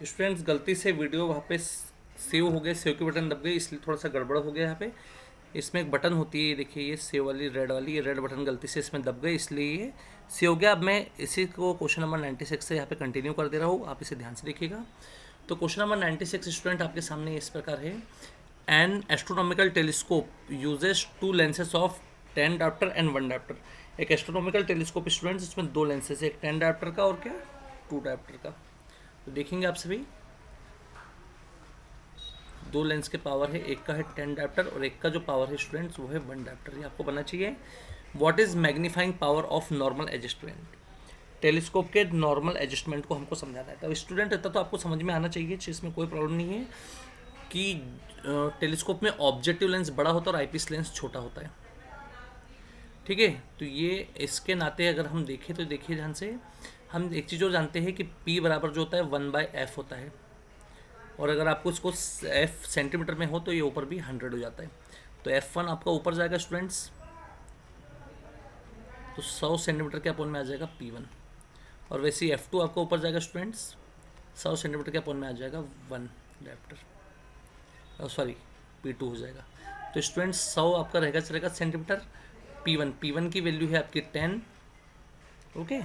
Students गलती से video वहाँ पे सेव हो गया, सेव के बटन दब गए, इसलिए थोड़ा सा गड़बड़ हो गया यहाँ पे। इसमें एक बटन होती है, देखिए ये सेव वाली रेड वाली, ये रेड बटन गलती से इसमें दब गए, इसलिए ये सेव हो गया। अब मैं इसी को क्वेश्चन नंबर 96 से यहाँ पे कंटिन्यू कर दे रहा हूँ, आप इसे ध्यान से देखिएगा। तो क्वेश्चन नंबर 96 स्टूडेंट आपके सामने इस प्रकार है। N astronomical telescope uses 2 lenses of 10 dioptre and 1 dioptre. एक एस्ट्रोनॉमिकल टेलीस्कोप स्टूडेंट्स, इसमें 2 लेंसेज है, एक 10 डायप्टर का और क्या 2 डायप्टर का। तो देखेंगे आप सभी, 2 लेंस के पावर है, एक का है 10 डायप्टर और एक का जो पावर है स्टूडेंट्स वो है 1 डायप्टर। ये आपको बनना चाहिए। What is magnifying power of normal adjustment. Telescope के नॉर्मल एडजस्टमेंट को हमको समझाना है। तो स्टूडेंट इतना तो आपको समझ में आना चाहिए, इसमें कोई प्रॉब्लम नहीं है कि टेलीस्कोप में ऑब्जेक्टिव लेंस बड़ा होता है और आईपीस लेंस छोटा होता है। ठीक है, तो ये इसके नाते अगर हम देखें तो देखिए ध्यान से, हम एक चीज़ और जानते हैं कि P बराबर जो होता है 1/f होता है, और अगर आपको इसको f सेंटीमीटर में हो तो ये ऊपर भी 100 हो जाता है। तो f1 आपका ऊपर जाएगा स्टूडेंट्स, तो 100 सेंटीमीटर के अपोन में आ जाएगा P1, और वैसे ही f2 आपका ऊपर जाएगा स्टूडेंट्स, 100 सेंटीमीटर के अपोन में आ जाएगा 1 डायप्टर, सॉरी P2 हो जाएगा। तो स्टूडेंट्स 100 आपका रहेगा चलेगा सेंटीमीटर। P1 की वैल्यू है आपकी 10, ओके,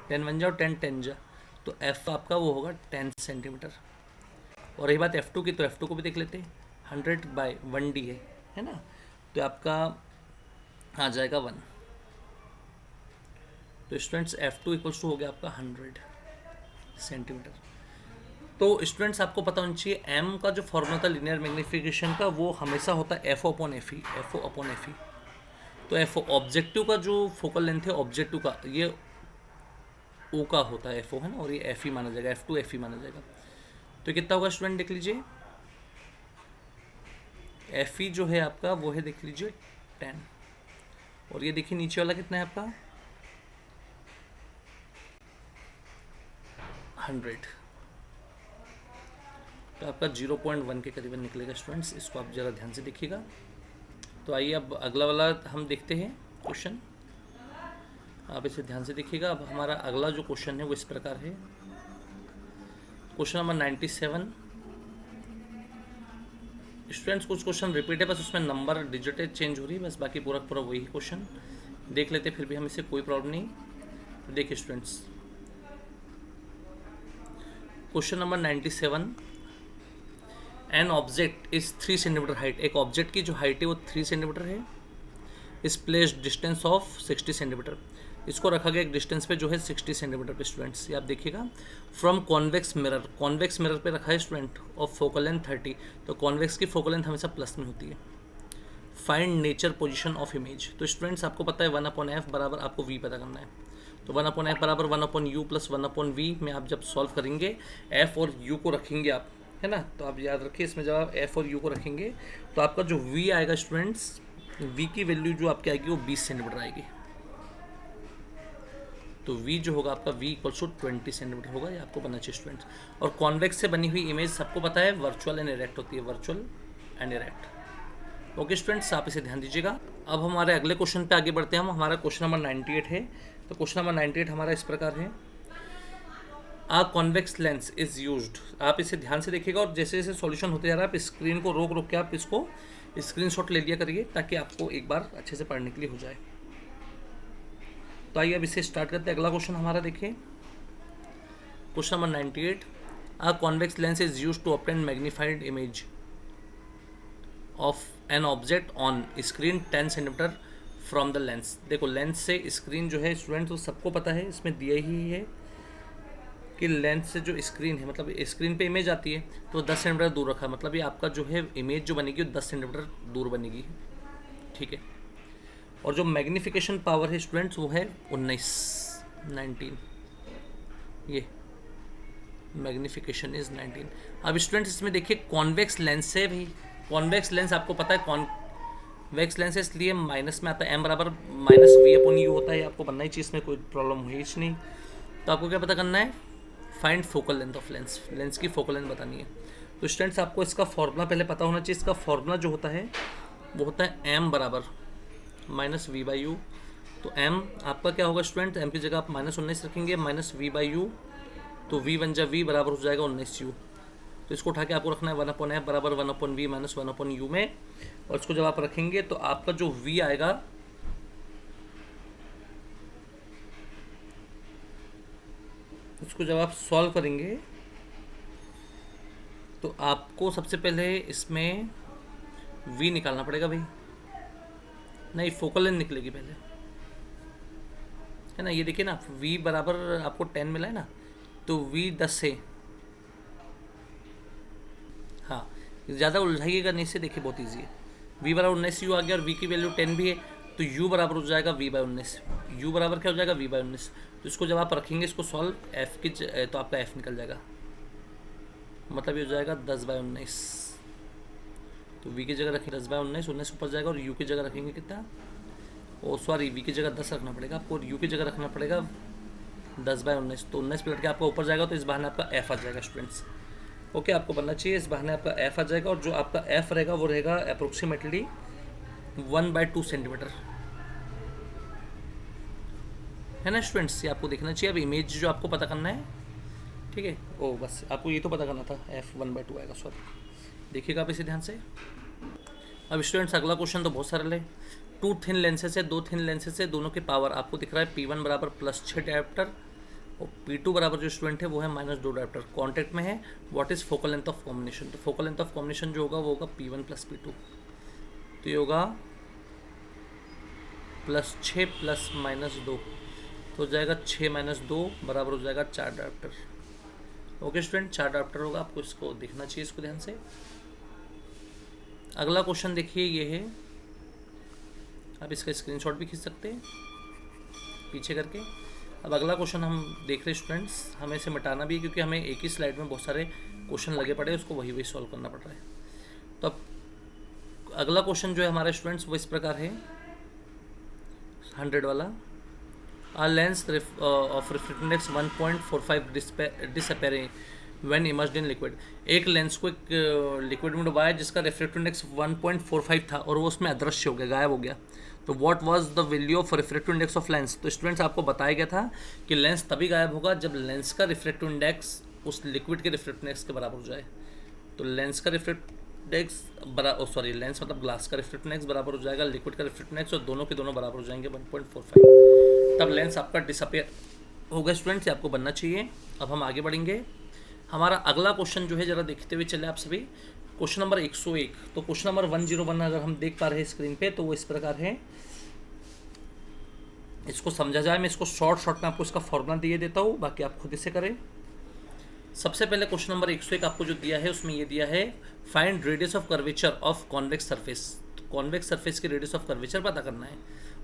10 1 जा और 10 10 जा, तो f आपका वो होगा 10 सेंटीमीटर। और रही बात f2 की, तो f2 को भी देख लेते हैं, 100/1d है ना, तो आपका आ जाएगा 1। तो स्टूडेंट्स f2 इक्वल्स टू हो गया आपका 100 सेंटीमीटर। तो स्टूडेंट्स आपको पता होना चाहिए m का जो फॉर्मूला था लीनियर मैग्नीफिकेशन का, वो हमेशा होता है FO/FE, FO/FE। तो FO ऑब्जेक्टिव का जो फोकल लेंथ है ऑब्जेक्टिव का, ये O का होता है FO है ना, और ये FE माना जाएगा, F2 FE माना जाएगा। तो कितना होगा स्टूडेंट देख लीजिए, FE जो है आपका वो है देख लीजिए 10, और ये देखिए नीचे वाला कितना है आपका 100, तो आपका 0.1 के करीबन निकलेगा स्टूडेंट्स। इसको आप ज़रा ध्यान से देखिएगा। तो आइए अब अगला वाला हम देखते हैं क्वेश्चन, आप इसे ध्यान से देखिएगा। अब हमारा अगला जो क्वेश्चन है वो इस प्रकार है, क्वेश्चन नंबर 97 स्टूडेंट्स। कुछ क्वेश्चन रिपीट है, बस उसमें नंबर डिजिटें चेंज हो रही है बस, बाकी पूरा पूरा वही क्वेश्चन देख लेते, फिर भी हम इसे कोई प्रॉब्लम नहीं। तो देखिए students, question number 97, an object is 3 centimetre height. एक ऑब्जेक्ट की जो हाइट है वो 3 सेंटीमीटर है, इस प्लेस डिस्टेंस ऑफ 60 सेंटीमीटर। इसको रखा गया एक डिस्टेंस पे जो है 60 सेंटीमीटर पे स्टूडेंट्स, ये आप देखिएगा। From convex mirror, convex mirror पे रखा है स्टूडेंट, और फोकल लेंथ 30, तो कॉन्वेक्स की फोकल लेंथ हमेशा प्लस में होती है। Find nature position of image. तो स्टूडेंट्स आपको पता है 1/f बराबर आपको v पता करना है, तो 1/f बराबर 1/u प्लस 1/v में आप जब सॉल्व करेंगे f और u को रखेंगे आप, है ना, तो आप याद रखिए इसमें जब आप f और u को रखेंगे तो आपका जो v आएगा स्टूडेंट्स, v की वैल्यू जो आपकी आएगी वो 20 सेंटीमीटर आएगी। तो v जो होगा आपका v इक्वल्स टू 20 सेंटीमीटर होगा, ये आपको बनना चाहिए स्टूडेंट्स। और कॉन्वेक्स से बनी हुई इमेज सबको पता है वर्चुअल एंड इरेक्ट होती है, virtual and erect. Okay students, आप इसे ध्यान दीजिएगा। अब हमारे अगले क्वेश्चन पे आगे बढ़ते हैं हम। हमारा क्वेश्चन नंबर 98 है। तो क्वेश्चन नंबर 98 हमारा इस प्रकार है, आ कॉन्वेक्स लेंस इज यूज्ड। आप इसे ध्यान से देखिएगा, और जैसे जैसे सॉल्यूशन होते जा रहा है आप स्क्रीन को रोक रोक के आप इसको स्क्रीनशॉट ले लिया करिए, ताकि आपको एक बार अच्छे से पढ़ने के लिए हो जाए। तो आइए अब इसे स्टार्ट करते हैं। अगला क्वेश्चन हमारा देखिए, question number 98, a convex lens is used to obtain magnified image of an object on screen 10 centimetre from the lens. देखो लेंस से स्क्रीन जो है स्टूडेंट तो सबको पता है, इसमें दिया ही है कि लेंस से जो स्क्रीन है, मतलब स्क्रीन पे इमेज आती है तो 10 सेंटीमीटर दूर रखा है, मतलब ये आपका जो है इमेज जो बनेगी वो 10 सेंटीमीटर दूर बनेगी, ठीक है। और जो मैग्नीफिकेशन पावर है स्टूडेंट्स वो है 19, ये मैग्नीफिकेशन इज 19। अब स्टूडेंट्स इसमें देखिए कॉन्वेक्स लेंस से भी, कॉन्वेक्स लेंस आपको पता है कॉन्वेक्स लेंस है, इसलिए माइनस में आता है, m बराबर -v/u होता है, आपको बनना ही चाहिए, इसमें कोई प्रॉब्लम हुई ही नहीं। तो आपको क्या पता करना है, find focal length of lens, lens की फोकल लेंथ बतानी है। तो स्टूडेंट्स आपको इसका फॉर्मूला पहले पता होना चाहिए। इसका फॉर्मूला जो होता है वो होता है m बराबर -v/u। तो m आपका क्या होगा स्टूडेंट, m की जगह आप -19 रखेंगे, -v/u तो v बन जा v बराबर हो जाएगा 19u। तो इसको उठा के आपको रखना है 1/f बराबर 1/v माइनस 1/u में, और इसको जब आप रखेंगे तो आपका जो v आएगा इसको जब आप सॉल्व करेंगे तो आपको सबसे पहले इसमें v निकालना पड़ेगा भाई, नहीं फोकल लेंथ निकलेगी पहले, है ना। ये देखिए ना v बराबर आपको 10 मिला है ना, तो v 10 है। हाँ, ज़्यादा उलझाइएगा नहीं से, देखिए बहुत ईजी है। v बराबर 19u आ गया और v की वैल्यू 10 भी है, तो u बराबर हो जाएगा v/19। u बराबर क्या हो जाएगा v/19। तो इसको जब आप रखेंगे इसको सॉल्व f की तो आपका f निकल जाएगा, मतलब ये हो जाएगा 10/19। तो v की जगह रखेंगे 10/19, 19 ऊपर जाएगा, और u की जगह रखेंगे कितना, ओ सॉरी v की जगह 10 रखना पड़ेगा आपको, और u की जगह रखना पड़ेगा 10/19। तो 19 पलट के आपका ऊपर जाएगा, तो इस बहाने आपका f आ जाएगा स्टूडेंट्स। ओके, आपको बनना चाहिए, इस बहाने आपका f आ जाएगा, और जो आपका f रहेगा वो रहेगा अप्रोक्सीमेटली 1/2 सेंटीमीटर, है ना स्टूडेंट्स। ये आपको देखना चाहिए। अब इमेज जो आपको पता करना है, ठीक है, ओ बस आपको ये तो पता करना था, f 1/2 आएगा, सॉरी। देखिएगा आप इसे ध्यान से। अब स्टूडेंट्स अगला क्वेश्चन तो बहुत सरल है। 2 थिन लेंसेज है, 2 थिन लेंसेज है, दोनों के पावर आपको दिख रहा है P1 बराबर +6 डायोप्टर, और P2 बराबर जो स्टूडेंट है वो है -2 डायोप्टर, कॉन्टैक्ट में है। What is focal length of combination, तो फोकल लेंथ ऑफ कॉम्बिनेशन जो होगा वो होगा P1 + P2, तो ये होगा +6 + -2, तो हो जाएगा 6 - 2 बराबर हो जाएगा 4 डायोप्टर। ओके स्टूडेंट, 4 डायोप्टर होगा, आपको इसको देखना चाहिए, इसको ध्यान से। अगला क्वेश्चन देखिए, ये है, आप इसका स्क्रीनशॉट भी खींच सकते हैं पीछे करके। अब अगला क्वेश्चन हम देख रहे हैं स्टूडेंट्स, हमें इसे मिटाना भी है क्योंकि हमें एक ही स्लाइड में बहुत सारे क्वेश्चन लगे पड़े हैं, उसको वही सॉल्व करना पड़ रहा है। तो अब अगला क्वेश्चन जो है हमारे स्टूडेंट्स वो इस प्रकार है, 100 वाला। A lens of refractive index 1.45 disappearing when immersed in liquid। एक लेंस को एक लिक्विड में डुबाया जिसका रिफ्रैक्टिव इंडेक्स 1.45 था और वो उसमें अदृश्य हो गया, गायब हो गया। तो what was the value of refractive index of lens. तो स्टूडेंट्स आपको बताया गया था कि लेंस तभी गायब होगा जब लेंस का रिफ्रैक्टिव इंडेक्स उस लिक्विड के रिफ्रैक्टिव इंडेक्स के बराबर हो जाए। तो लेंस का रिफ्रैक्टिव इंडेक्स लेंस मतलब ग्लास का रिफ्रैक्टिव इंडेक्स बराबर हो जाएगा लिक्विड का रिफ्रैक्टिव इंडेक्स, और दोनों के दोनों बराबर हो जाएंगे 1.45, तब लेंस आपका डिसअपेयर होगा स्टूडेंट्स। आपको बनना चाहिए। अब हम आगे बढ़ेंगे। हमारा अगला क्वेश्चन जो है जरा देखते हुए चले आप सभी, क्वेश्चन नंबर 101। तो क्वेश्चन नंबर 101 अगर हम देख पा रहे हैं स्क्रीन पे तो वो इस प्रकार है, इसको समझा जाए। मैं इसको शॉर्ट में आपको इसका फॉर्मूला दिए देता हूँ, बाकी आप खुद इसे करें। सबसे पहले क्वेश्चन नंबर 101 आपको जो दिया है उसमें ये दिया है find radius of curvature of convex surface. Convex surface की रेडियस ऑफ कर्वेचर पता करना है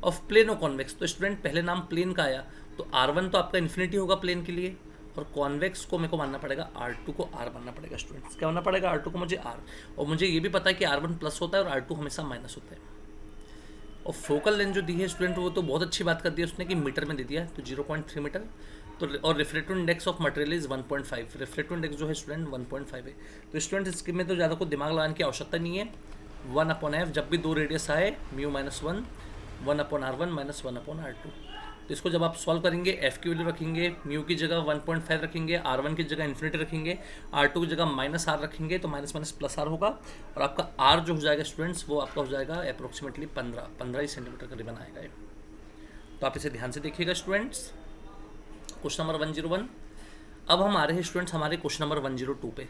ऑफ प्लेन और कॉन्वेक्स। तो स्टूडेंट पहले नाम प्लेन का आया, तो R1 तो आपका इन्फिनिटी होगा प्लेन के लिए, और कॉन्वेक्स को मेरे को मानना पड़ेगा R2 को R मानना पड़ेगा स्टूडेंट्स। क्या मानना पड़ेगा? R2 को मुझे R, और मुझे ये भी पता है कि R1 प्लस होता है और R2 हमेशा माइनस होता है। और फोकल लेंथ जो दी है स्टूडेंट वो तो बहुत अच्छी बात कर दी है उसने कि मीटर में दे दिया है, तो 0.3 मीटर। तो और refractive index of material is 1.5, refractive index जो है स्टूडेंट 1.5 है। तो स्टूडेंट इसके में तो ज़्यादा को दिमाग लगाने की आवश्यकता नहीं है। 1/f जब भी दो रेडियस आए μ-1 1/r1 1/r2। तो इसको जब आप सॉल्व करेंगे f की वैल्यू रखेंगे, म्यू की जगह 1.5 रखेंगे, r1 की जगह इन्फिनिटी रखेंगे, r2 की जगह -r रखेंगे, तो माइनस प्लस r होगा, और आपका r जो हो जाएगा स्टूडेंट्स वो आपका हो जाएगा अप्रोक्सीमेटली 15 सेंटीमीटर करीबन आएगा। तो आप इसे ध्यान से देखिएगा स्टूडेंट्स। Question number 101। अब हम आ रहे हैं स्टूडेंट्स हमारे क्वेश्चन नंबर 102 पे।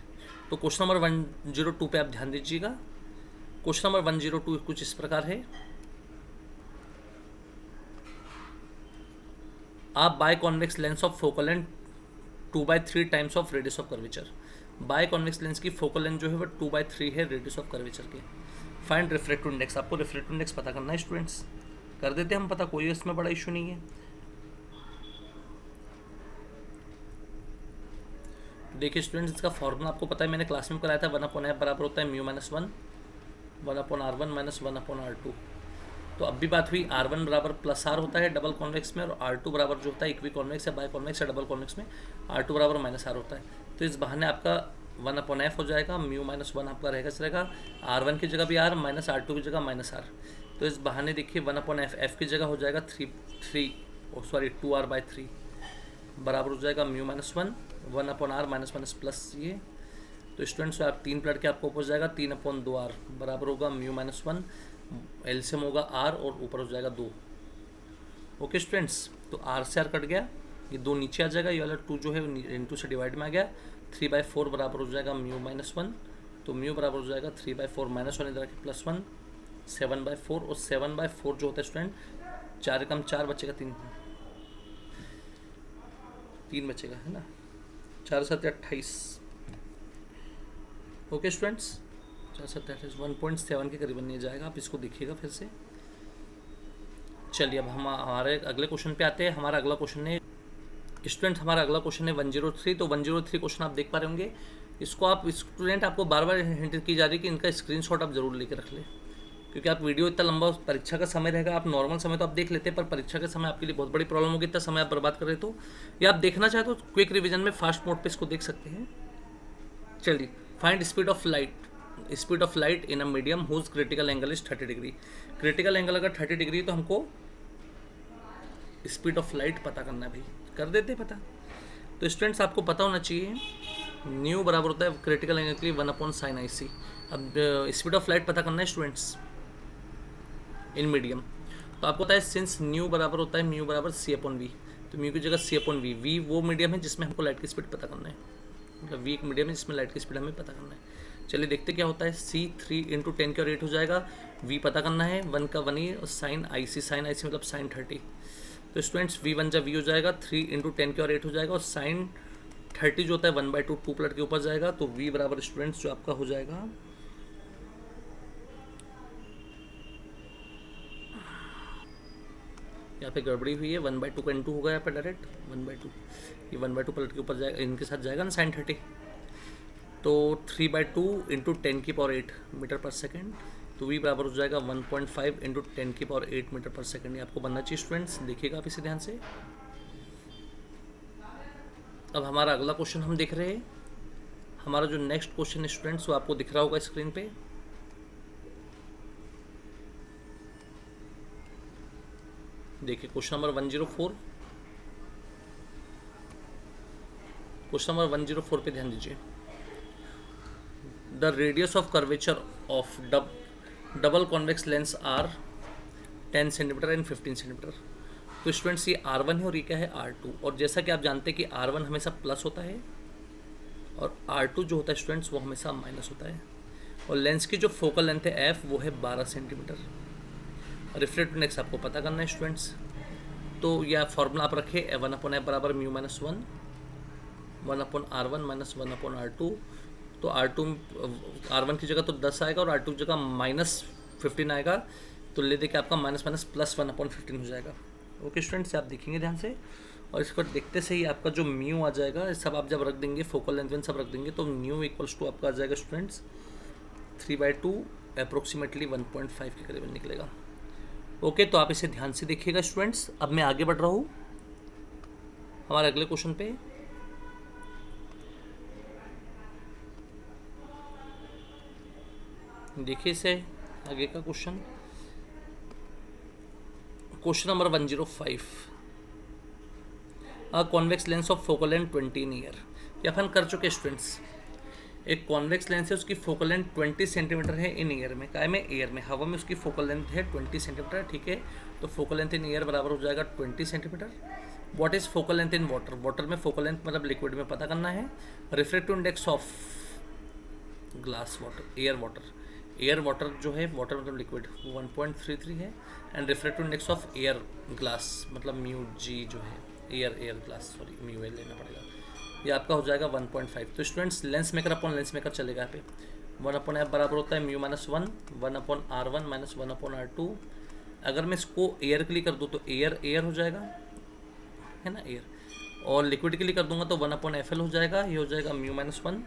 तो क्वेश्चन नंबर 102 पे आप ध्यान दीजिएगा। क्वेश्चन नंबर 102 कुछ इस प्रकार है, आप biconvex lens of focal length 2/3 times of radius of curvature. Biconvex lens की फोकल लेंथ जो है वो 2/3 है रेडियस ऑफ कर्वेचर के। Find refractive index. आपको रिफ्रैक्टिव इंडेक्स पता करना है स्टूडेंट्स, कर देते हैं हम पता, कोई इसमें बड़ा इशू नहीं है। देखिए स्टूडेंट्स इसका फॉर्मूला आपको पता है, मैंने क्लास में कराया था, 1/f बराबर होता है μ-1 1/r1 1/r2। तो अब भी बात हुई, R1 बराबर +r होता है डबल कॉन्वेक्स में, और R2 बराबर जो होता है इक्वी कॉन्वेक्स या बाय कॉन्वेक्स या डबल कॉन्वेक्स में R2 बराबर -r होता है। तो इस बहाने आपका 1/f हो जाएगा, μ-1 आपका रहेगा, R1 की जगह भी r माइनस R2 की जगह -r। तो इस बहाने देखिए 1/f f की जगह हो जाएगा 2r/3 बराबर हो जाएगा μ-1 1/r माइनस माइनस प्लस ये। तो स्टूडेंट्स आप 3 पलट के आपको ऊपर जाएगा 3/2r बराबर होगा म्यू माइनस 1, एलसीएम होगा r और ऊपर हो जाएगा 2। ओके स्टूडेंट्स, तो r से r कट गया, ये 2 नीचे आ जाएगा, ये वाला 2 जो है इंटू से डिवाइड में आ गया। 3/4 बराबर हो जाएगा म्यू माइनस 1, तो म्यू बराबर हो जाएगा 3/4 माइनस 1 इधर के प्लस 1, 7/4। और 7/4 जो होता है स्टूडेंट 4 कम 4 बचेगा, 3 बचेगा है ना, 4 7 28। ओके स्टूडेंट्स, 4 7 28 1.7 के करीबन नहीं जाएगा, आप इसको देखिएगा फिर से। चलिए अब हम हमारे अगले क्वेश्चन पे आते हैं। हमारा अगला क्वेश्चन है स्टूडेंट, हमारा अगला क्वेश्चन है 103। तो 103 क्वेश्चन आप देख पा रहे होंगे, इसको आप स्टूडेंट आपको बार बार हिंट की जा रही है कि इनका स्क्रीनशॉट आप जरूर लेकर रख लें, क्योंकि आप वीडियो इतना लंबा परीक्षा का समय रहेगा, आप नॉर्मल समय तो आप देख लेते हैं, पर परीक्षा के समय आपके लिए बहुत बड़ी प्रॉब्लम होगी, इतना समय आप बर्बाद कर रहे तो, या आप देखना चाहे तो क्विक रिवीजन में फास्ट मोड पे इसको देख सकते हैं। चलिए, find speed of light in a medium whose critical angle is 30 degree. Critical angle अगर 30 डिग्री है तो हमको स्पीड ऑफ लाइट पता करना है भाई, कर देते पता। तो स्टूडेंट्स आपको पता होना चाहिए न्यू बराबर होता है क्रिटिकल एंगल के लिए 1/sin IC। अब स्पीड ऑफ लाइट पता करना है स्टूडेंट्स इन मीडियम, तो आपको पता है सिंस न्यू बराबर होता है म्यू बराबर C/V, तो म्यू की जगह C/V। वी वो मीडियम है जिसमें हमको लाइट की स्पीड पता करना है, मतलब वी एक मीडियम है जिसमें लाइट की स्पीड हमें पता करना है। चलिए देखते क्या होता है। C3 × 10 की 8 हो जाएगा, वी पता करना है 1 का 1 ही, और साइन IC मतलब साइन 30। तो स्टूडेंट्स V1 जब वी हो जाएगा 3 × 10 की 8 हो जाएगा, और साइन 30 जो होता है 1/2 2 पलट के ऊपर जाएगा, तो V बराबर स्टूडेंट्स जो आपका हो जाएगा यहाँ पे गड़बड़ी हुई है, 1/2 का इंटू होगा यहाँ पे डायरेक्ट 1/2, ये 1/2 पलट के ऊपर जाएगा, इनके साथ जाएगा ना साइन 30, तो 3/2 × 10 की पावर 8 मीटर पर सेकेंड, तो V बराबर हो जाएगा 1.5 × 10 की पावर 8 मीटर पर सेकेंड। ये आपको बनना चाहिए स्टूडेंट्स, देखिएगा आप इसे ध्यान से। अब हमारा अगला क्वेश्चन हम देख रहे हैं। हमारा जो नेक्स्ट क्वेश्चन है स्टूडेंट्स वो आपको दिख रहा होगा स्क्रीन पे। देखिए क्वेश्चन नंबर 104, क्वेश्चन नंबर 104 पे ध्यान दीजिए। The radius of curvature of double convex lens are 10 centimetre and 15 centimetre. तो स्टूडेंट्स ये R1 है और ये क्या है R2, और जैसा कि आप जानते हैं कि R1 हमेशा प्लस होता है और R2 जो होता है स्टूडेंट्स वो हमेशा माइनस होता है, और लेंस की जो फोकल लेंथ है F वो है 12 सेंटीमीटर। रिफ्लेक्टिव इंडेक्स आपको पता करना है स्टूडेंट्स, तो यह फॉर्मूला आप रखें 1/f बराबर mu minus 1 1/r1 minus 1/r2। तो R1 की जगह तो 10 आएगा और R2 की जगह -15 आएगा, तो ले दे के आपका माइनस माइनस प्लस 1/15 हो जाएगा। ओके स्टूडेंट्स, आप देखेंगे ध्यान से, और इसको देखते से ही आपका जो म्यू आ जाएगा, सब आप जब रख देंगे फोकल लेंथ सब रख देंगे, तो म्यू इक्वल्स टू आपका आ जाएगा स्टूडेंट्स 3/2 अप्रोक्सीमेटली 1.5 के करीबन निकलेगा। ओके, तो आप इसे ध्यान से देखिएगा स्टूडेंट्स। अब मैं आगे बढ़ रहा हूँ हमारे अगले क्वेश्चन पे। देखिए इसे आगे का question, question number 105। Convex lens of focal length 20 in year. ये अपन कर चुके स्टूडेंट्स। एक कॉन्वेक्स लेंस है, उसकी फोकल लेंथ 20 सेंटीमीटर है इन ईयर में, काय में एयर में, हवा में उसकी फोकल लेंथ है 20 सेंटीमीटर, ठीक है। तो फोकल लेंथ इन ईयर बराबर हो जाएगा 20 centimetre. What is focal length in water, water में फोकल लेंथ मतलब लिक्विड में पता करना है। Refractive index of glass water, air water जो है, वाटर मतलब लिक्विड, वो 1.33 है। And refractive index of air glass मतलब म्यू जी जो है, air glass sorry mu L लेना पड़ेगा, ये आपका हो जाएगा 1.5। तो students lens maker upon lens maker चलेगा यहाँ पे, 1/f बराबर होता है mu minus 1 1/r1 minus 1/r2। अगर मैं इसको एयर के लिए कर दूँ तो एयर हो जाएगा, है ना एयर, और लिक्विड के लिए कर दूंगा तो 1/FL हो जाएगा, ये हो जाएगा mu minus 1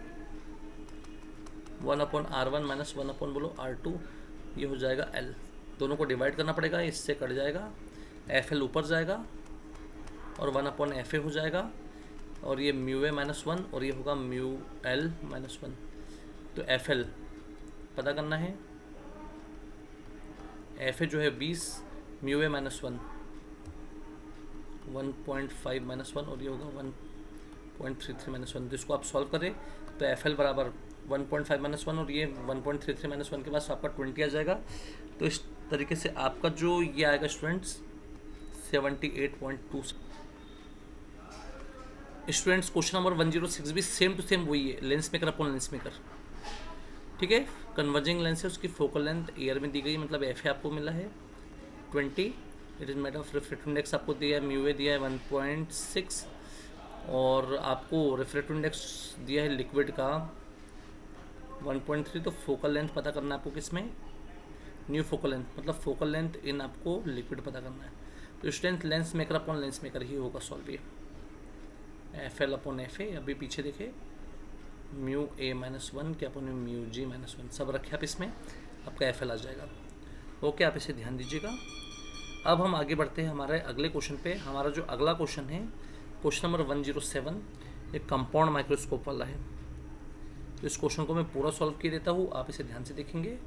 1/r1 minus 1/r2, ये हो जाएगा L। दोनों को डिवाइड करना पड़ेगा, इससे कट जाएगा, FL ऊपर जाएगा और 1/FA हो जाएगा, और ये म्यू ए माइनस 1 और ये होगा म्यू एल माइनस 1। तो FL पता करना है, FA जो है 20, म्यू ए माइनस 1 1.5 माइनस 1, और ये होगा 0.33 - 1, तो इसको आप सॉल्व करें तो एफ एल बराबर 1.5 - 1 और ये 1.33 - 1 के बाद आपका 20 आ जाएगा। तो इस तरीके से आपका जो ये आएगा स्टूडेंट्स 78.2। स्टूडेंट्स क्वेश्चन नंबर 106 भी सेम टू सेम वही है, lens maker upon lens maker, ठीक है। कन्वर्जिंग लेंस है, उसकी फोकल लेंथ एयर में दी गई, मतलब एफ आपको मिला है 20। It is made of refractive index आपको दिया है, म्यू ए दिया है 1.6 और आपको रिफ्रैक्टिव इंडेक्स दिया है लिक्विड का 1.3। तो फोकल लेंथ पता करना है आपको किसमें, न्यू फोकल लेंथ, मतलब फोकल लेंथ इन आपको लिक्विड पता करना है। तो student lens maker upon lens maker ही होगा सॉल्व ये, F L upon F A. अभी पीछे देखे म्यू ए -1 क्या अपॉन म्यू जी -1 सब रखे आप इसमें, आपका एफ एल आ जाएगा। ओके, आप इसे ध्यान दीजिएगा। अब हम आगे बढ़ते हैं हमारे अगले क्वेश्चन पे। हमारा जो अगला क्वेश्चन है क्वेश्चन नंबर 107, एक कंपाउंड माइक्रोस्कोप वाला है। तो इस क्वेश्चन को मैं पूरा सॉल्व किए देता हूँ, आप इसे ध्यान से देखेंगे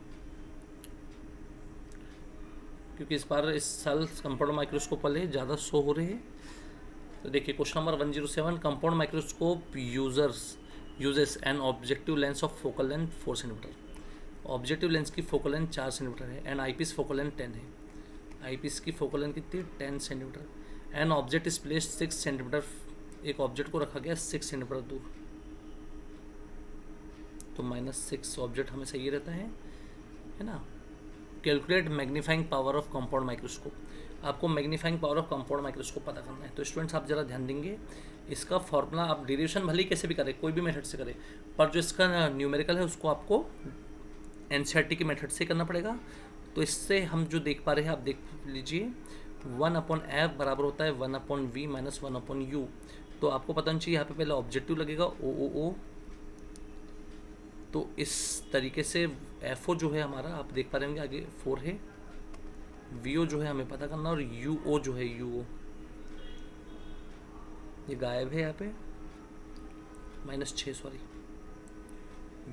क्योंकि इस बार इस साल कंपाउंड माइक्रोस्कोप वाले ज़्यादा शो हो रहे हैं। तो देखिए question number 107, compound microscope uses an objective lens of focal length 4 centimetre. Objective lens की फोकल लेंथ 4 सेंटीमीटर है एंड आईपीस फोकल लेंथ 10 है। आईपीस की फोकल लेंथ कितनी, 10 centimetre. An object is placed 6 centimetre, एक ऑब्जेक्ट को रखा गया 6 centimetre दूर, तो -6 ऑब्जेक्ट हमें सही रहता है ना। Calculate magnifying power of compound microscope, आपको magnifying power of compound microscope पता करना है। तो स्टूडेंट्स आप जरा ध्यान देंगे, इसका फॉर्मूला आप डेरिवेशन भले ही कैसे भी करें, कोई भी मेथड से करें, पर जो इसका न्यूमेरिकल है उसको आपको एनसीईआरटी के मेथड से करना पड़ेगा। तो इससे हम जो देख पा रहे हैं आप देख लीजिए, 1/f बराबर होता है 1/v - 1/u। तो आपको पता नहीं चाहिए, यहाँ पे पहले ऑब्जेक्टिव लगेगा ओ। तो इस तरीके से एफ ओ जो है हमारा, आप देख पा रहे होंगे आगे 4 है, वी ओ जो है हमें पता करना, और यू ओ जो है यू ओ ये गायब है यहाँ पे, -6 सॉरी,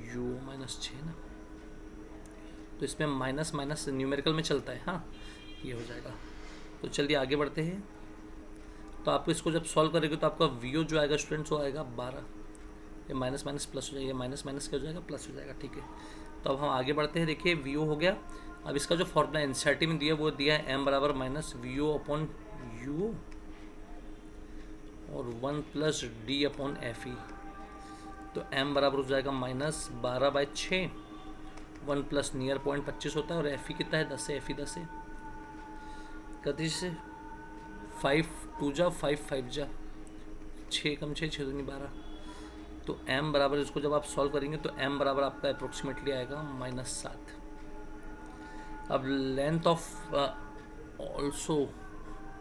यू -6 ना, तो इसमें माइनस माइनस न्यूमेरिकल में चलता है, हाँ ये हो जाएगा। तो चलिए आगे बढ़ते हैं। तो आपको इसको जब सॉल्व करेंगे तो आपका वी ओ जो आएगा स्टूडेंट्स वो आएगा 12, ये माइनस माइनस प्लस हो जाएगा, माइनस माइनस क्या हो जाएगा, प्लस हो जाएगा, ठीक है। तो अब हम आगे बढ़ते हैं। देखिए वी ओ हो गया। अब इसका जो फॉर्मूला एनसीईआरटी में दिया वो दिया है m बराबर -VO/UO और 1 + D/FE। तो m बराबर हो जाएगा -12/6, 1 + नियर पॉइंट 25 होता है, और FE कितना है 10 है, FE 10 है, कति से 5 2 जा 5 5 जा 6 कम 6 6 दूनी 12। तो m बराबर, इसको जब आप सॉल्व करेंगे तो m बराबर आपका अप्रोक्सीमेटली आएगा -7। अब length of also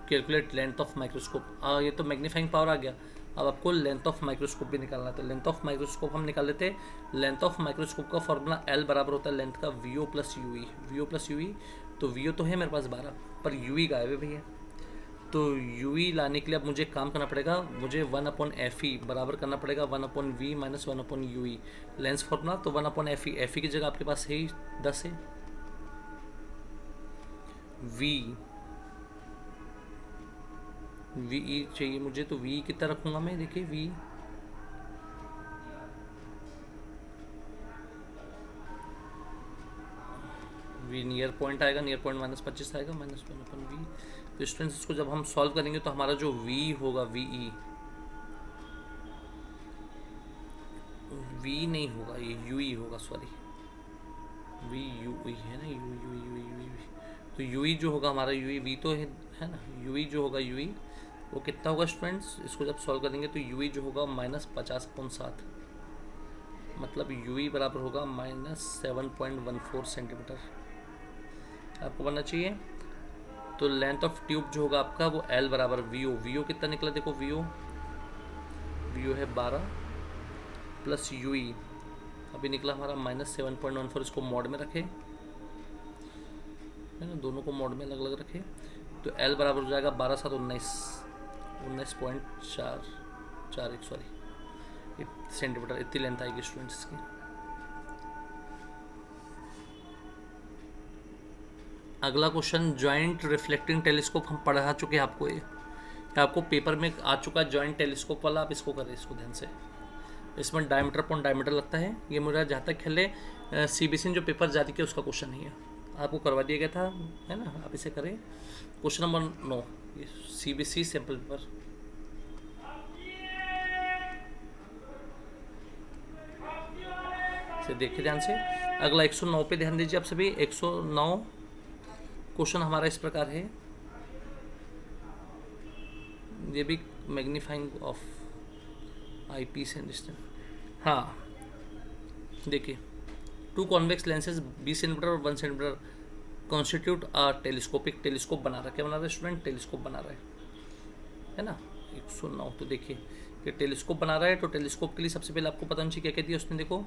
calculate length of microscope, ये तो मैग्नीफाइंग पावर आ गया। अब आपको लेंथ ऑफ माइक्रोस्कोप भी निकालना है। तो लेंथ ऑफ माइक्रोस्कोप हम निकाल लेते हैं। लेंथ ऑफ माइक्रोस्कोप का फॉर्मूला L बराबर होता है लेंथ का VO + UE। VO + UE, तो VO तो है मेरे पास 12, पर UE गायब है भैया। तो UE लाने के लिए अब मुझे काम करना पड़ेगा, मुझे 1/FE बराबर करना पड़ेगा 1/V - 1/UE लेंस फॉर्मूला। तो 1/FE, FE की जगह आपके पास है ही 10 है, VE चाहिए मुझे, तो VE कितना रखूँगा मैं, देखिए V नियर पॉइंट आएगा, नियर पॉइंट -25 आएगा, -1/V। तो स्टूडेंट्स इसको जब हम सॉल्व करेंगे तो हमारा जो V होगा, V नहीं होगा, ये UE होगा, सॉरी VUE है ना, UE। तो UE जो होगा हमारा, UE V तो है ना, UE जो होगा UE वो कितना होगा स्टूडेंट्स, इसको जब सॉल्व करेंगे तो UE जो होगा -50/7, मतलब UE बराबर होगा -7.14 सेंटीमीटर आपको बनना चाहिए। तो लेंथ ऑफ ट्यूब जो होगा आपका वो L बराबर VO कितना निकला, देखो VO है 12 + UE अभी निकला हमारा -7.14। इसको मोड में रखें, है ना, दोनों को मोड में अलग अलग रखें। तो L बराबर हो जाएगा 12 × 7 19.441 सॉरी सेंटीमीटर, इतनी लेंथ आएगी स्टूडेंट्स की। अगला क्वेश्चन, जॉइंट रिफ्लेक्टिंग टेलीस्कोप हम पढ़ा चुके हैं आपको ये। आपको पेपर में आ चुका है जॉइंट टेलीस्कोप वाला, आप इसको करें, इसको ध्यान से। इसमें डायमीटर अपॉन डायमीटर लगता है। ये मेरा जहाँ तक ख्याल है CBSE में जो पेपर जारी किया उसका क्वेश्चन नहीं है, आपको करवा दिया गया था, है ना। आप इसे करें। क्वेश्चन नंबर 9, ये CBSE सैम्पल पेपर। इसे देखिए ध्यान से। अगला 109 पे ध्यान दीजिए आप सभी। 109 क्वेश्चन हमारा इस प्रकार है, ये भी magnifying of eyepiece and distance. हाँ देखिए, 2 कॉन्वेक्स लेंसेज 20 सेंटीमीटर और 1 centimetre constitute a telescopic. Telescope बना रहा है, क्या बना रहा है स्टूडेंट? टेलीस्कोप बना रहा है ना। 109 तो देखिए कि टेलीस्कोप बना रहा है, तो टेलीस्कोप के लिए सबसे पहले आपको पता होना चाहिए क्या कहती है उसने। देखो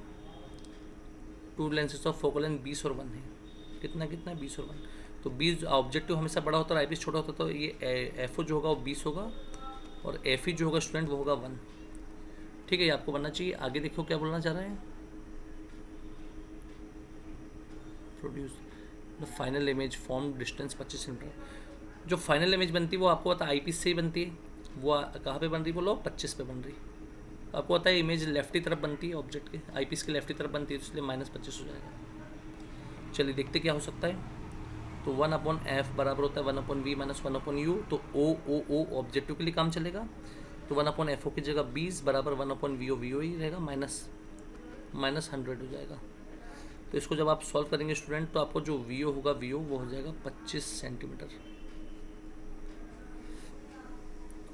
2 लेंसेज ऑफ फोकल लेंथ 20 और 1 है। कितना कितना है? 20 और 1। तो 20 ऑब्जेक्टिव हमेशा बड़ा होता है, आई पीस छोटा होता है, तो ये FO जो होगा वो 20 होगा और FE जो होगा स्टूडेंट वो होगा 1। ठीक है, ये आपको बनना चाहिए। आगे देखो क्या बोलना चाह रहे हैं। Produce the final image form distance 25 centimetre. जो फाइनल इमेज बनती है वो आपको पता है आई पीस से ही बनती है। वो कहाँ पे बन रही बोलो? 25 पे बन रही। आपको पता है इमेज लेफ्ट की तरफ बनती है, ऑब्जेक्ट के आई पीस के लेफ्ट की तरफ बनती है, इसलिए -25 हो जाएगा। चलिए देखते क्या हो सकता है। तो 1/f बराबर होता है 1/v माइनस 1/u। तो O ऑब्जेक्टिव के लिए काम चलेगा, तो 1/FO की जगह 20 बराबर 1/VO ही रहेगा, माइनस 100 हो जाएगा। तो इसको जब आप सॉल्व करेंगे स्टूडेंट, तो आपको जो VO होगा VO वो हो जाएगा 25 सेंटीमीटर।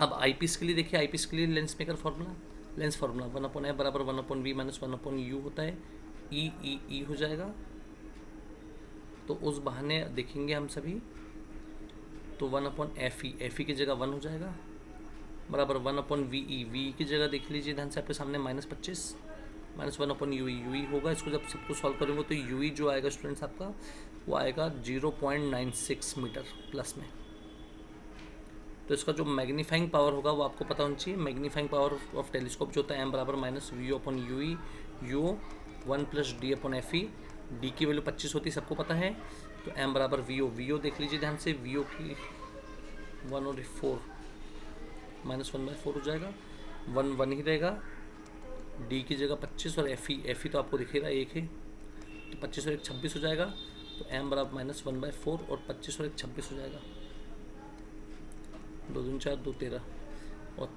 अब आई पीस के लिए देखिए, आई पीस के लिए lens maker formula, lens formula 1/f बराबर 1/v माइनस 1/u होता है। E हो जाएगा। तो उस बहाने देखेंगे हम सभी, तो 1/FE की जगह 1 हो जाएगा बराबर 1/VE की जगह देख लीजिए ध्यान से आपके सामने -25 माइनस 1/UE होगा। इसको जब सबको सॉल्व करेंगे तो UE जो आएगा स्टूडेंट्स आपका वो आएगा 0.96 मीटर प्लस में। तो इसका जो मैग्नीफाइंग पावर होगा वो आपको पता होना चाहिए। मैग्नीफाइंग पावर ऑफ टेलीस्कोप जो होता है M बराबर -VO/UE, U 1 + D/FE। डी की वैल्यू 25 होती है, सबको पता है। तो M बराबर VO देख लीजिए ध्यान से। VO की 1/4 -1/4 हो जाएगा, 1 ही रहेगा। डी की जगह 25 और FE तो आपको दिखेगा 1 है, तो 25 और 1 26 हो जाएगा। तो M बराबर -1/4 और 25 और 1 26 हो जाएगा। 2 दूनी 4, 2 13 और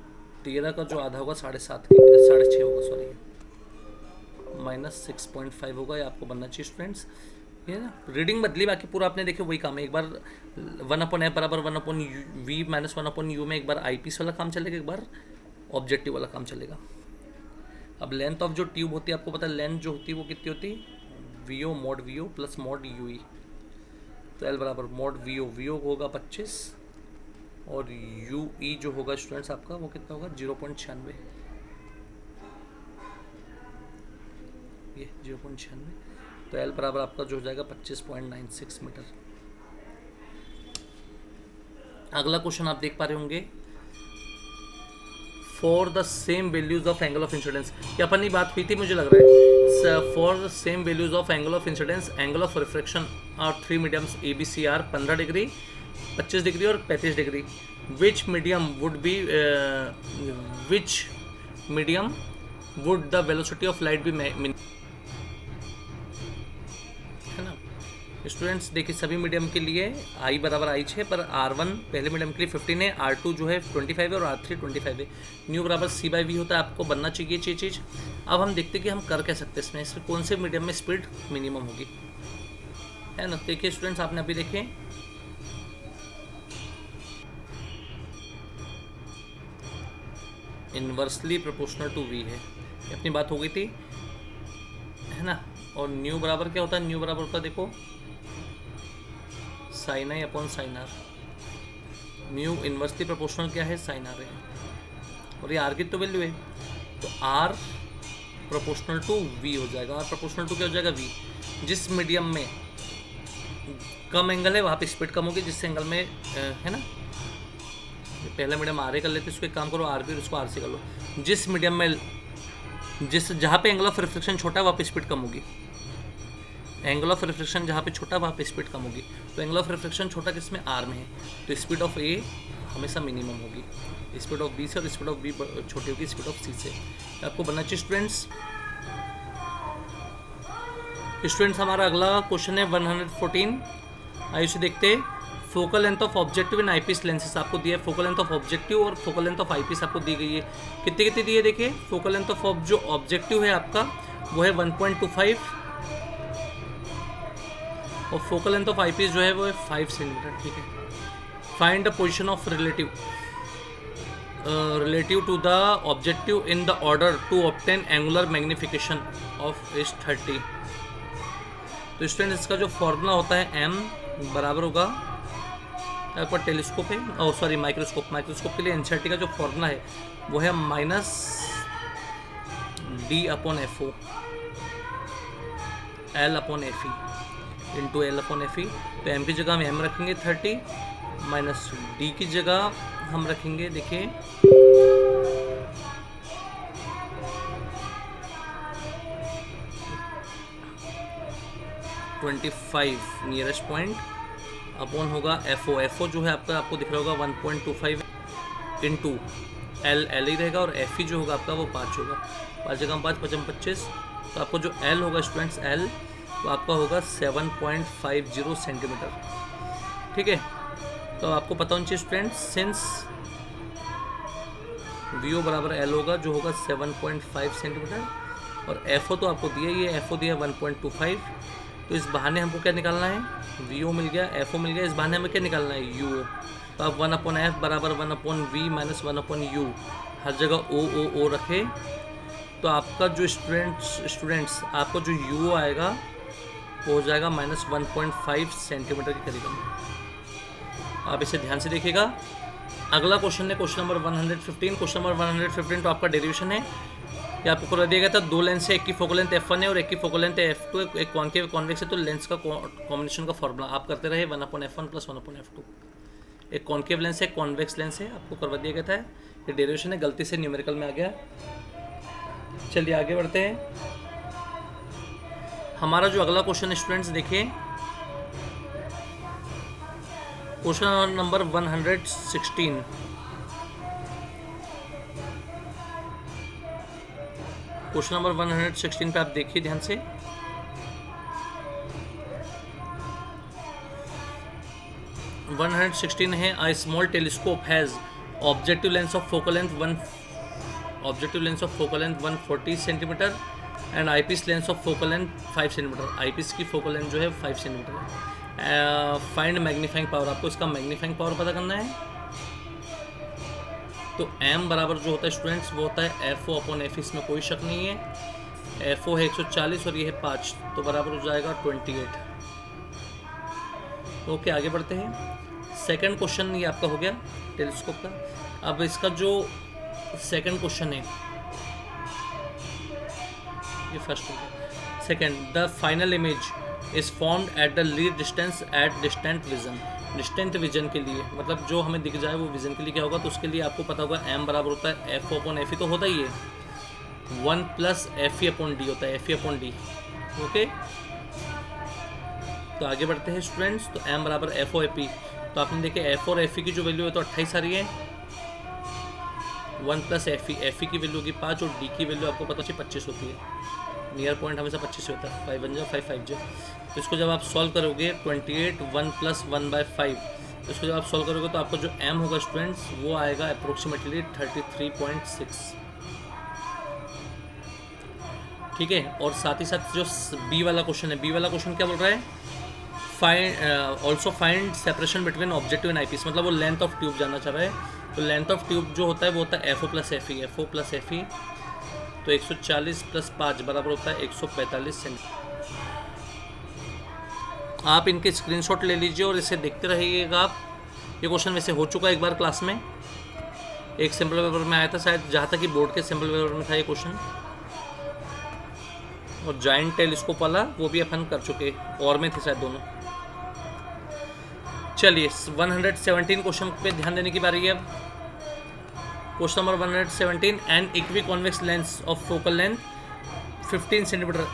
13 का जो आधा होगा 6.5 होगा, सॉरी -6.5 होगा। ये आपको बनना चाहिए स्टूडेंट्स। ये ना रीडिंग बदली, बाकी पूरा आपने देखे वही काम है। एक बार 1/f बराबर 1/v माइनस 1/u में एक बार आई पीस वाला काम चलेगा, एक बार ऑब्जेक्टिव वाला काम चलेगा। अब लेंथ ऑफ जो ट्यूब होती है आपको पता है, लेंथ जो होती है वो कितनी होती है? VO mod VO plus mod UE। तो L बराबर mod VO होगा 25 और UE जो होगा स्टूडेंट्स आपका वो कितना होगा? 0.96। ये 0.96। तो L बराबर आपका जो हो जाएगा 25.96 मीटर। अगला क्वेश्चन आप देख पा रहे होंगे, for the same values of angle of incidence. ये अपन ही बात हुई थी मुझे लग रहा है। For the same values of angle of incidence, angle of refraction are 3 mediums ABC are 15 degree, 25 degree और 35 degree. Which medium would the velocity of light be students. देखिए सभी मीडियम के लिए I बराबर I है, पर R1 पहले medium के लिए 15 है, R2 जो है 25 है और R3 25 है। न्यू बराबर C/V होता है, आपको बनना चाहिए ये चीज़। अब हम देखते हैं कि हम कर क्या सकते हैं इसमें कौन से मीडियम में स्पीड मिनिमम होगी, है ना। देखिए स्टूडेंट्स आपने अभी देखें, इनवर्सली प्रोपोर्शनल टू V है, अपनी बात हो गई थी, है ना। और न्यू बराबर क्या होता है? न्यू बराबर होता है देखो sin I upon sin R। New inversely proportional क्या है? sin R है, और ये R की तो वैल्यू है, तो R प्रोपोर्शनल टू V हो जाएगा। R प्रोपोर्शनल टू क्या हो जाएगा? V। जिस मीडियम में कम एंगल है वहाँ पे स्पीड कम होगी, जिस एंगल में है ना, पहला मीडियम R कर लेते, इसको एक काम करो RB और इसको RC कर लो। जिस मीडियम में जहाँ पे एंगल ऑफ रिफ्लेक्शन छोटा है वहाँ पे स्पीड कम होगी, एंगल ऑफ रिफ्लेक्शन जहाँ पे छोटा वहाँ पे स्पीड कम होगी। तो एंगल ऑफ रिफ्लेक्शन छोटा किसमें? R में है, तो स्पीड ऑफ A हमेशा मिनिमम होगी स्पीड ऑफ बी से, और स्पीड ऑफ बी छोटी होगी स्पीड ऑफ सी से। तो आपको बनना चाहिए स्टूडेंट्स। हमारा अगला क्वेश्चन है 114। आइए उसे देखते हैं। Focal length of objective in eyepiece lenses आपको दिया है। फोकल लेंथ ऑफ ऑब्जेक्टिव और फोकल लेंथ ऑफ आईपीस आपको दी गई है। कितनी कितनी दी है देखिए। फोकल लेंथ ऑफ जो ऑब्जेक्टिव है आपका वो है 1.25 और फोकल लेंथ ऑफ आईपीस जो है वो है 5 सेंटीमीटर। ठीक है। Find the position of relative to the objective in the order to obtain angular magnification of is 30। तो स्टूडेंट इसका जो फॉर्मूला होता है m बराबर होगा पर टेलीस्कोप है, ओ सॉरी माइक्रोस्कोप के लिए एनसीईआरटी का जो फॉर्मूला है वो है -d/FO L/FE इंटू L/FE। तो m की जगह हम m रखेंगे 30 माइनस d की जगह हम रखेंगे देखिए 25 नियरेस्ट पॉइंट अपॉन होगा FO जो है आपको दिख रहा होगा 1.25 इंटू L ही रहेगा और FE जो होगा आपका वो 5 होगा। 5 जगह 5 5 25। तो आपको जो L होगा स्टूडेंट्स L तो आपका होगा 7.50 सेंटीमीटर। ठीक है। तो आपको पता होना चाहिए स्टूडेंट्स सिंस VO बराबर L होगा जो होगा 7.5 सेंटीमीटर और FO तो आपको दिया ही है, FO दिया 1.25। तो इस बहाने हमको क्या निकालना है, VO मिल गया, FO मिल गया, इस बहाने हमें क्या निकालना है UO। तो आप 1/F बराबर 1/V माइनस 1/U हर जगह O रखे। तो आपका जो स्टूडेंट्स आपको जो UO आएगा वो हो जाएगा -1.5 सेंटीमीटर के करीब। आप इसे ध्यान से देखिएगा। अगला क्वेश्चन है क्वेश्चन नंबर 115। क्वेश्चन नंबर 115 तो आपका डेरिवेशन है। ये आपको कर दिया गया था दो लेंस है, एक की फोकल लेंथ F1 है और एक की फोकल लेंथ F2, एक कॉन्केव कॉन्वेक्स है। तो लेंस का कॉम्बिनेशन का फॉर्मूला आप करते रहे 1/F1 + 1/F2। एक कॉन्केव लेंस है, कॉन्वेक्स लेंस है, आपको करवा दिया गया था। ये डेरिवेशन है, गलती से न्यूमेरिकल में आ गया। चलिए आगे बढ़ते हैं। हमारा जो अगला क्वेश्चन है स्टूडेंट्स देखिए क्वेश्चन नंबर 116। क्वेश्चन नंबर 116 पे आप देखिए ध्यान से। वन 116 है a small telescope has objective lens of focal length 140 centimetre and eyepiece lens of focal length 5 centimetre. Eyepiece की फोकल लेंथ जो है 5 सेंटीमीटर है। फाइंड मैग्नीफाइंग पावर, आपको इसका मैग्नीफाइंग पावर पता करना है। तो m बराबर जो होता है स्टूडेंट्स वो होता है FO/F। इसमें कोई शक नहीं है। FO है 140 और ये है 5 तो बराबर हो जाएगा 28। ओके आगे बढ़ते हैं। सेकंड क्वेश्चन ये आपका हो गया टेलीस्कोप का। अब इसका जो सेकंड क्वेश्चन है ये फर्स्ट हो गया। Second, the final image is formed at the least distance at distant vision. Distant vision के लिए मतलब जो हमें दिख जाए वो विजन के लिए क्या होगा, तो उसके लिए आपको पता होगा m बराबर होता है FO/FE तो होता ही है 1 + FE/D होता है FE/D। ओके तो आगे बढ़ते हैं स्टूडेंट्स। तो m बराबर FO/FE। तो आपने देखे F और FE की जो वैल्यू है तो 28 आ रही है। 1 + FE की वैल्यू होगी 5 और D की वैल्यू आपको पता चाहिए 25 होती है। नियर पॉइंट हमेशा 25 होता है। 5 1 5 5 जो तो इसको जब आप सॉल्व करोगे 28 1 + 1/5 तो इसको जब आप सॉल्व करोगे तो आपको जो m होगा स्टूडेंट्स वो आएगा अप्रोक्सीमेटली 33.6। ठीक है। और साथ ही साथ जो बी वाला क्वेश्चन है, बी वाला क्वेश्चन क्या बोल रहा है, also find separation between objective and eyepiece. मतलब वो लेंथ ऑफ ट्यूब जानना चाह रहा है। तो लेंथ ऑफ ट्यूब जो होता है वो होता है FO+FE। तो 140 + 5 बराबर होता है 145 सेंटीमीटर। आप इनके स्क्रीनशॉट ले लीजिए और इसे देखते रहिएगा आप। ये क्वेश्चन वैसे हो चुका है एक बार क्लास में, एक सैम्पल पेपर में आया था शायद, जहाँ तक कि बोर्ड के सैम्पल पेपर में था ये क्वेश्चन। और जायंट टेलीस्कोप वाला वो भी अपन कर चुके और में थे शायद दोनों। चलिए 117 क्वेश्चन पे ध्यान देने की बारी है अब। Question number 117, an equiconvex lens of focal length 15 centimetre.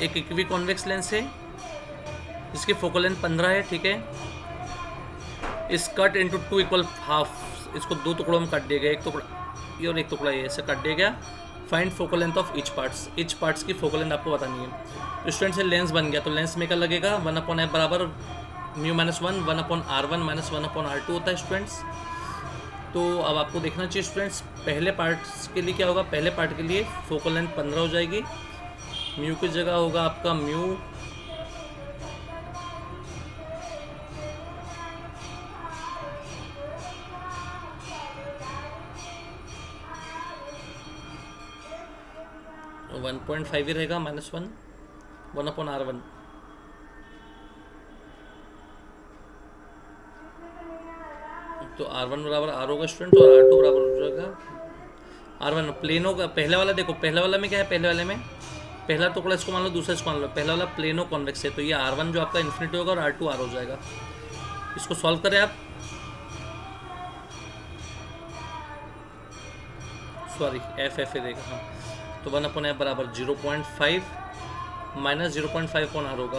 एक इक्वी कॉन्वेक्स लेंस है जिसकी फोकल लेंथ 15 है। ठीक है। इस कट इंटू 2 इक्वल हाफ, इसको 2 टुकड़ों में काट दिया गया, एक टुकड़ा ये और एक टुकड़ा ये, ऐसे काट दिया गया। Find focal length of each parts की फोकल लेंथ आपको बतानी है। स्टूडेंट से लेंस बन गया, तो लेंस में क्या लगेगा, 1/f बराबर mu minus 1/r1 minus 1/r2 होता है स्टूडेंट्स। तो अब आपको देखना चाहिए स्टूडेंट्स, पहले पार्ट्स के लिए क्या होगा, पहले पार्ट के लिए फोकल लेंथ 15 हो जाएगी, म्यू की जगह होगा आपका म्यू 1.5 ही रहेगा, -1/r1। तो r1 बराबर r होगा स्टूडेंट, और r2 बराबर हो जाएगा r1। प्लेनो का पहले वाला देखो, पहले वाला में क्या है, पहले वाले में पहला टुकड़ा इसको मान लो, दूसरा इसको मान लो, पहला वाला प्लेनो कॉन्वेक्स है, तो ये r1 जो आपका इन्फिनिटी होगा और r2 r हो जाएगा। इसको सॉल्व करें आप, सॉरी एफ देगा, हाँ। तो 1/f बराबर 0.5 माइनस 0.5/r होगा,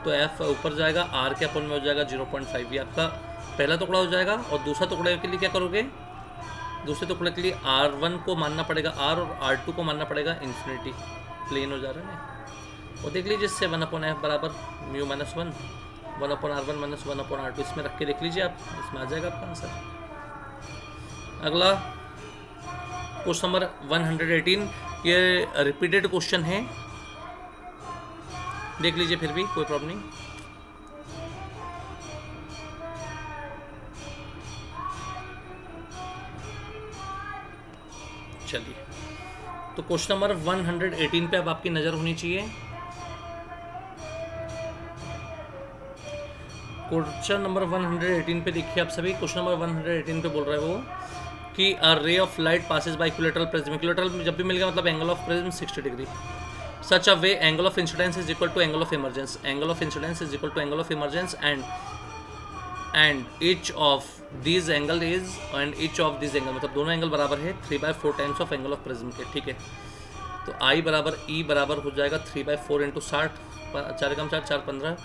तो f ऊपर जाएगा, r के अपन में हो जाएगा 0.5। ये आपका पहला टुकड़ा हो जाएगा। और दूसरा टुकड़े के लिए क्या करोगे, दूसरे टुकड़े के लिए r1 को मानना पड़ेगा r और r2 को मानना पड़ेगा इन्फिनिटी, प्लेन हो जा रहा है ना। और देख लीजिए इससे 1/f बराबर mu minus 1/r1 minus 1/r2, इसमें रख के देख लीजिए आप, इसमें आ जाएगा आपका आंसर। अगला क्वेश्चन नंबर 118, ये रिपीटेड क्वेश्चन है, देख लीजिए फिर भी कोई प्रॉब्लम नहीं। चलिए, तो क्वेश्चन नंबर 118 पे अब आपकी नज़र होनी चाहिए। क्वेश्चन नंबर 118 पे देखिए आप सभी, क्वेश्चन नंबर 118 पे बोल रहा है वो कि a ray of light passes by equilateral prism. Equilateral जब भी मिल गया मतलब angle of prism 60 degree. Such a way angle of incidence is equal to angle of emergence, angle of incidence is equal to angle of emergence and each of this angle is मतलब दोनों angle बराबर है 3/4 times of angle of prism के, ठीक है। तो आई बराबर ई बराबर हो जाएगा 3/4 इंटू 60, 4 कम 4 4 15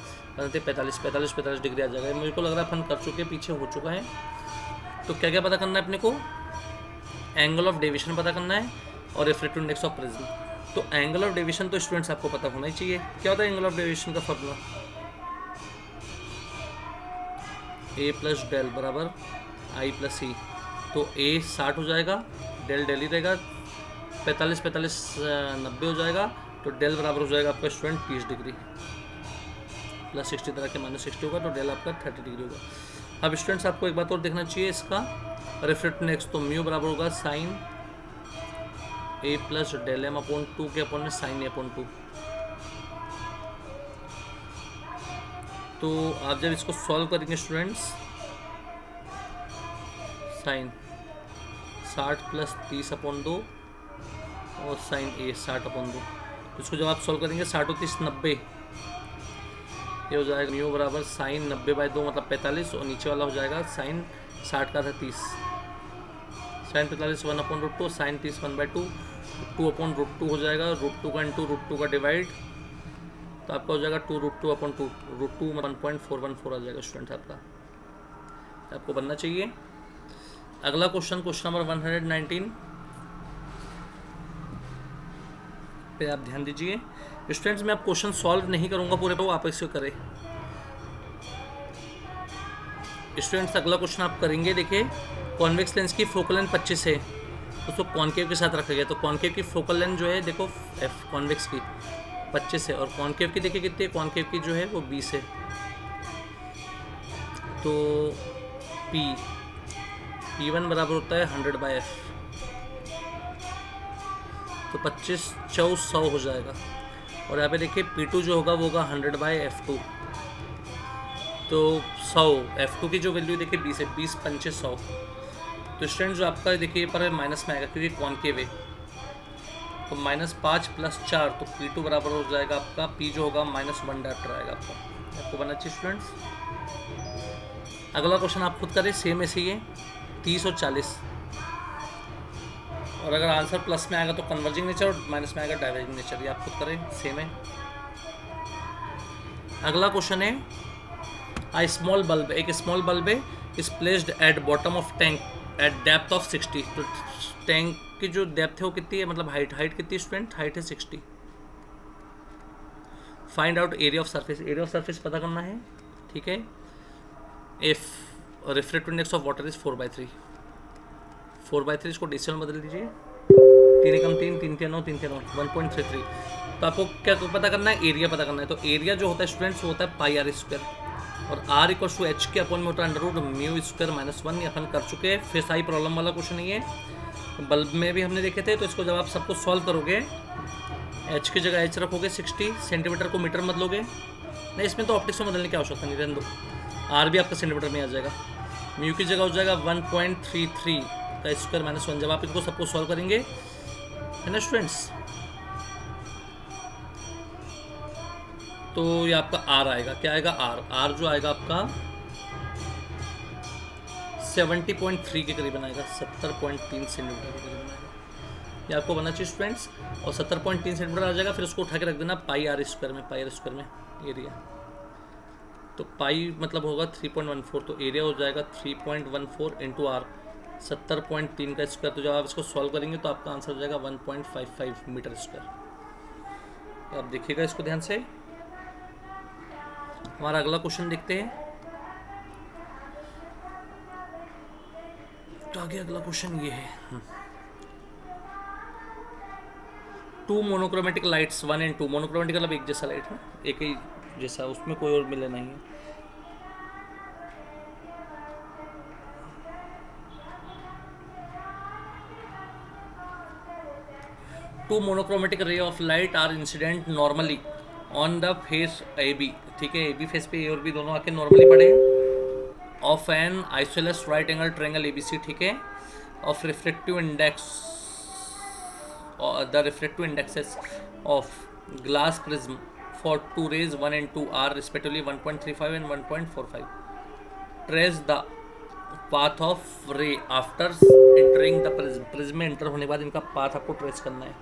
45 डिग्री आ जाएगा। मुझे को लग रहा है अपन कर चुके, पीछे हो चुका है। तो क्या क्या पता करना है अपने को, एंगल ऑफ डेविएशन पता करना है और रिफ्रैक्टिव इंडेक्स ऑफ प्रिज्म। तो एंगल ऑफ डेविएशन तो स्टूडेंट्स आपको पता होना ही चाहिए। क्या होता है एंगल ऑफ डेविएशन का फॉर्मूला, ए प्लस डेल बराबर आई प्लस सी। तो ए 60 हो जाएगा, डेल डेल ही रहेगा, 45 90 हो जाएगा, तो डेल बराबर हो जाएगा आपका स्टूडेंट 30 डिग्री प्लस 60 तरह के -60 होगा, तो डेल आपका 30 डिग्री होगा। अब स्टूडेंट्स आपको एक बात और देखना चाहिए, इसका रिफ्रैक्टिव इंडेक्स, तो म्यू बराबर होगा साइन ए प्लस डेल एम अपॉन 2 के अपॉन में साइन ए अपॉन 2। तो आप जब इसको सॉल्व करेंगे स्टूडेंट्स, साइन 60 प्लस 30 अपॉन 2 और साइन ए 60 अपॉन 2, इसको जब आप सॉल्व करेंगे 60 और 30 90, ये हो जाएगा म्यू बराबर साइन 90/2 मतलब 45, और नीचे वाला हो जाएगा साइन 60 का था 30, साइन 45 1/√2, साइन 30 1/2, 2/√2 हो जाएगा, √2 का इंटू √2 का डिवाइड, तो आपका हो जाएगा 2√2/2, √2 1.414 आ जाएगा स्टूडेंट आपका, आपको बनना चाहिए। अगला क्वेश्चन, क्वेश्चन नंबर 119 पे आप ध्यान दीजिए स्टूडेंट्स। मैं आप क्वेश्चन सॉल्व नहीं करूंगा पूरे पे, आप इसको करें स्टूडेंट्स। अगला क्वेश्चन आप करेंगे, देखिए कॉन्वेक्स लेंस की फोकल लेंथ 25 है, उसको कॉन्केव के साथ रखा गया, तो कॉन्केव की फोकल लेंथ जो है देखो एफ कॉन्वेक्स की 25 है, और कॉन्केव की देखिए कितनी है, कॉन्केव की जो है वो 20 है। तो P1 बराबर होता है 100/f, तो 25 4 100 हो जाएगा। और यहाँ पे देखिए P2 जो होगा वो होगा 100/f2, तो 100 f2 की जो वैल्यू देखिए 20 है, 20 5 100। तो स्टूडेंट जो आपका देखिए पर माइनस में आएगा क्योंकि कॉन्केव है, तो -5 + 4, तो P2 बराबर हो जाएगा आपका, P जो होगा -1 डायरेक्टर आएगा आपको बनना चाहिए स्टूडेंट्स। अगला क्वेश्चन आप खुद करें, सेम ऐसे ही है 30 और 40, और अगर आंसर प्लस में आएगा तो कन्वर्जिंग नेचर और माइनस में आएगा डाइवर्जिंग नेचर, ये आप खुद करें, सेम है। अगला क्वेश्चन है स्मॉल बल्ब, एक स्मॉल बल्ब है is placed at bottom of tank eight depth of 60। तो टैंक की जो डेप्थ है वो कितनी है, मतलब हाइट कितनी स्टूडेंट, हाइट है 60। Find out area of surface, area of surface पता करना है, ठीक है। If refractive index of water is 4/3, 4/3 इसको डेसिमल बदल दीजिए, 3 एकम 3, 3 के 9, 3 के 9, 1.33। तो आपको क्या पता करना है, एरिया पता करना है। तो एरिया जो होता है स्टूडेंट्स वो होता है पाई आर स्क्वायर, और आर इक्वल टू एच के अपॉन में होता है अंडर रूट म्यू स्क्वायर -1। ये अपन कर चुके हैं, फिर सारी प्रॉब्लम वाला क्वेश्चन नहीं है, बल्ब में भी हमने देखे थे। तो इसको जब आप सबको सॉल्व करोगे, एच की जगह एच रखोगे 60 सेंटीमीटर को मीटर मत लोगे, नहीं इसमें तो ऑप्टिक्स में बदलने की आवश्यकता नहीं, रहने दो। आर भी आपका सेंटीमीटर में आ जाएगा, म्यू की जगह हो जाएगा 1.33 का स्क्वायर -1। जब आप इनको सबको सॉल्व करेंगे, है ना स्टूडेंट्स, तो ये आपका आर आएगा, क्या आएगा, आर जो आएगा आपका 70.3 के करीबन आएगा, 70.3 सेंटीमीटर के करीबन आएगा। ये आपको बनना चाहिए स्टूडेंट्स, और 70.3 सेंटीमीटर आ जाएगा। फिर उसको उठा के रख देना पाई आर स्क्वायर में एरिया। तो पाई मतलब होगा 3.14, तो एरिया हो जाएगा 3.14 इंटू आर, 70.3 का स्क्वायर। तो जब आप इसको सॉल्व करेंगे तो आपका आंसर हो जाएगा 1.55 मीटर स्क्वायर। तो आप देखिएगा इसको ध्यान से। हमारा अगला क्वेश्चन देखते हैं। तो आगे अगला क्वेश्चन ये है, 2 मोनोक्रोमेटिक लाइट्स 1 and 2। मोनोक्रोमेटिक मतलब एक जैसा लाइट है, एक ही जैसा, उसमें कोई और मिले नहीं है। Two monochromatic ray of light are incident normally on the face A B, ठीक है, ए बी फेस पे ए और बी दोनों आके नॉर्मली पड़े हैं, of an isosceles right angle triangle A B C, ठीक है, of reflective index, the reflective indexes of glass prism for 2 rays 1 and 2 are respectively 1.35 and 1.45. Trace the path of ray after entering the prism। Prism में enter होने के बाद इनका path आपको trace करना है।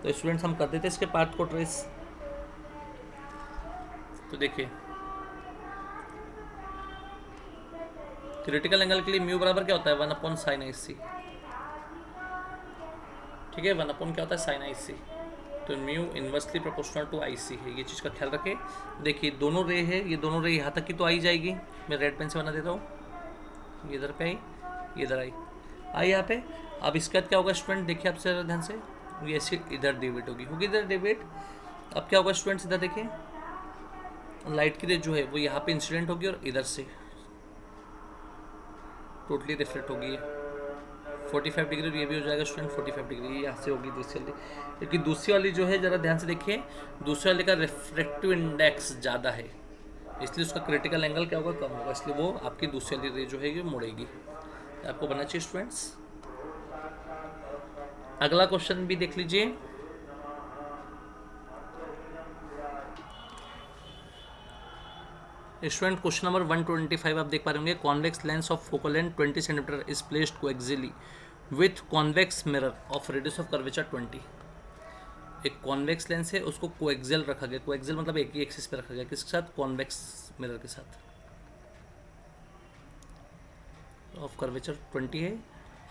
तो स्टूडेंट्स हम कर देते हैं इसके पाथ को ट्रेस। तो देखिए क्रिटिकल एंगल के लिए म्यू बराबर क्या होता है, 1/sin IC, ठीक है, 1 क्या होता है, sin IC। तो mu inversely proportional to IC है, ये चीज़ का ख्याल रखें। देखिए दोनों रे है, ये दोनों रे यहाँ तक की तो आई जाएगी, मैं रेड पेन से बना देता हूँ, ये इधर पे आई, ये इधर आई यहाँ पे। अब इसके बाद क्या होगा स्टूडेंट, देखिए आप से ध्यान से, ये ऐसी इधर डिविएट होगी इधर डिविएट। अब क्या होगा स्टूडेंट्स, इधर देखिए लाइट की रे जो है वो यहाँ पे इंसिडेंट होगी और इधर से टोटली रिफ्लेक्ट होगी 45 डिग्री। ये भी हो जाएगा स्टूडेंट 45 डिग्री, यहाँ से होगी दूसरी वाली। क्योंकि दूसरी वाली जो है ज़रा ध्यान से देखिए, दूसरी वाले का रिफ्रैक्टिव इंडेक्स ज़्यादा है, इसलिए उसका क्रिटिकल एंगल क्या होगा, कम होगा, इसलिए वो आपकी दूसरी वाली रे जो है ये मुड़ेगी। आपको बनना चाहिए स्टूडेंट्स। अगला क्वेश्चन भी देख लीजिए। स्टूडेंट क्वेश्चन नंबर 125 आप देख पा रहे होंगे, convex lens of focal length 20 centimetre is placed coaxially with convex mirror of radius of curvature 20। एक कॉन्वेक्स लेंस है, उसको कोएक्सियल रखा गया, कोएक्सियल मतलब एक ही एक्सिस पे रखा गया, किसके साथ, कॉन्वेक्स मिरर के साथ, ऑफ कर्वेचर 20 है,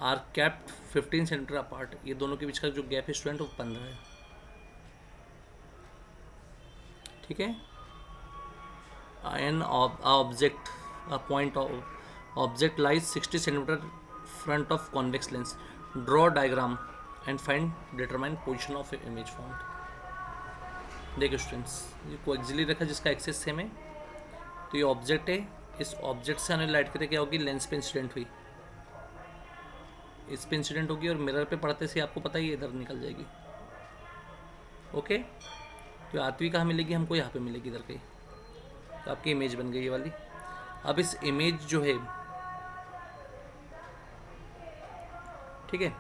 आर कैप्ट 15 सेंटीमीटर अपार्ट। ये दोनों के बीच का जो गैप है स्टूडेंट वो 15 है, ठीक है। An object point object lies 60 centimetre front of convex lens, draw diagram and find determine position of image found. देखिए स्टूडेंट्स, ये कोएक्सियली रखा जिसका एक्सिस सेम है, तो ये ऑब्जेक्ट है, इस ऑब्जेक्ट से आने लाइट की क्या होगी, लेंस पे इंसिडेंट हुई, इस पे इंसिडेंट होगी और मिरर पे पड़ते से आपको पता ही इधर निकल जाएगी, ओके। तो आती हुई कहाँ मिलेगी हमको, यहाँ पे मिलेगी इधर कहीं। तो आपकी इमेज बन गई ये वाली। अब इस इमेज जो है, ठीक है,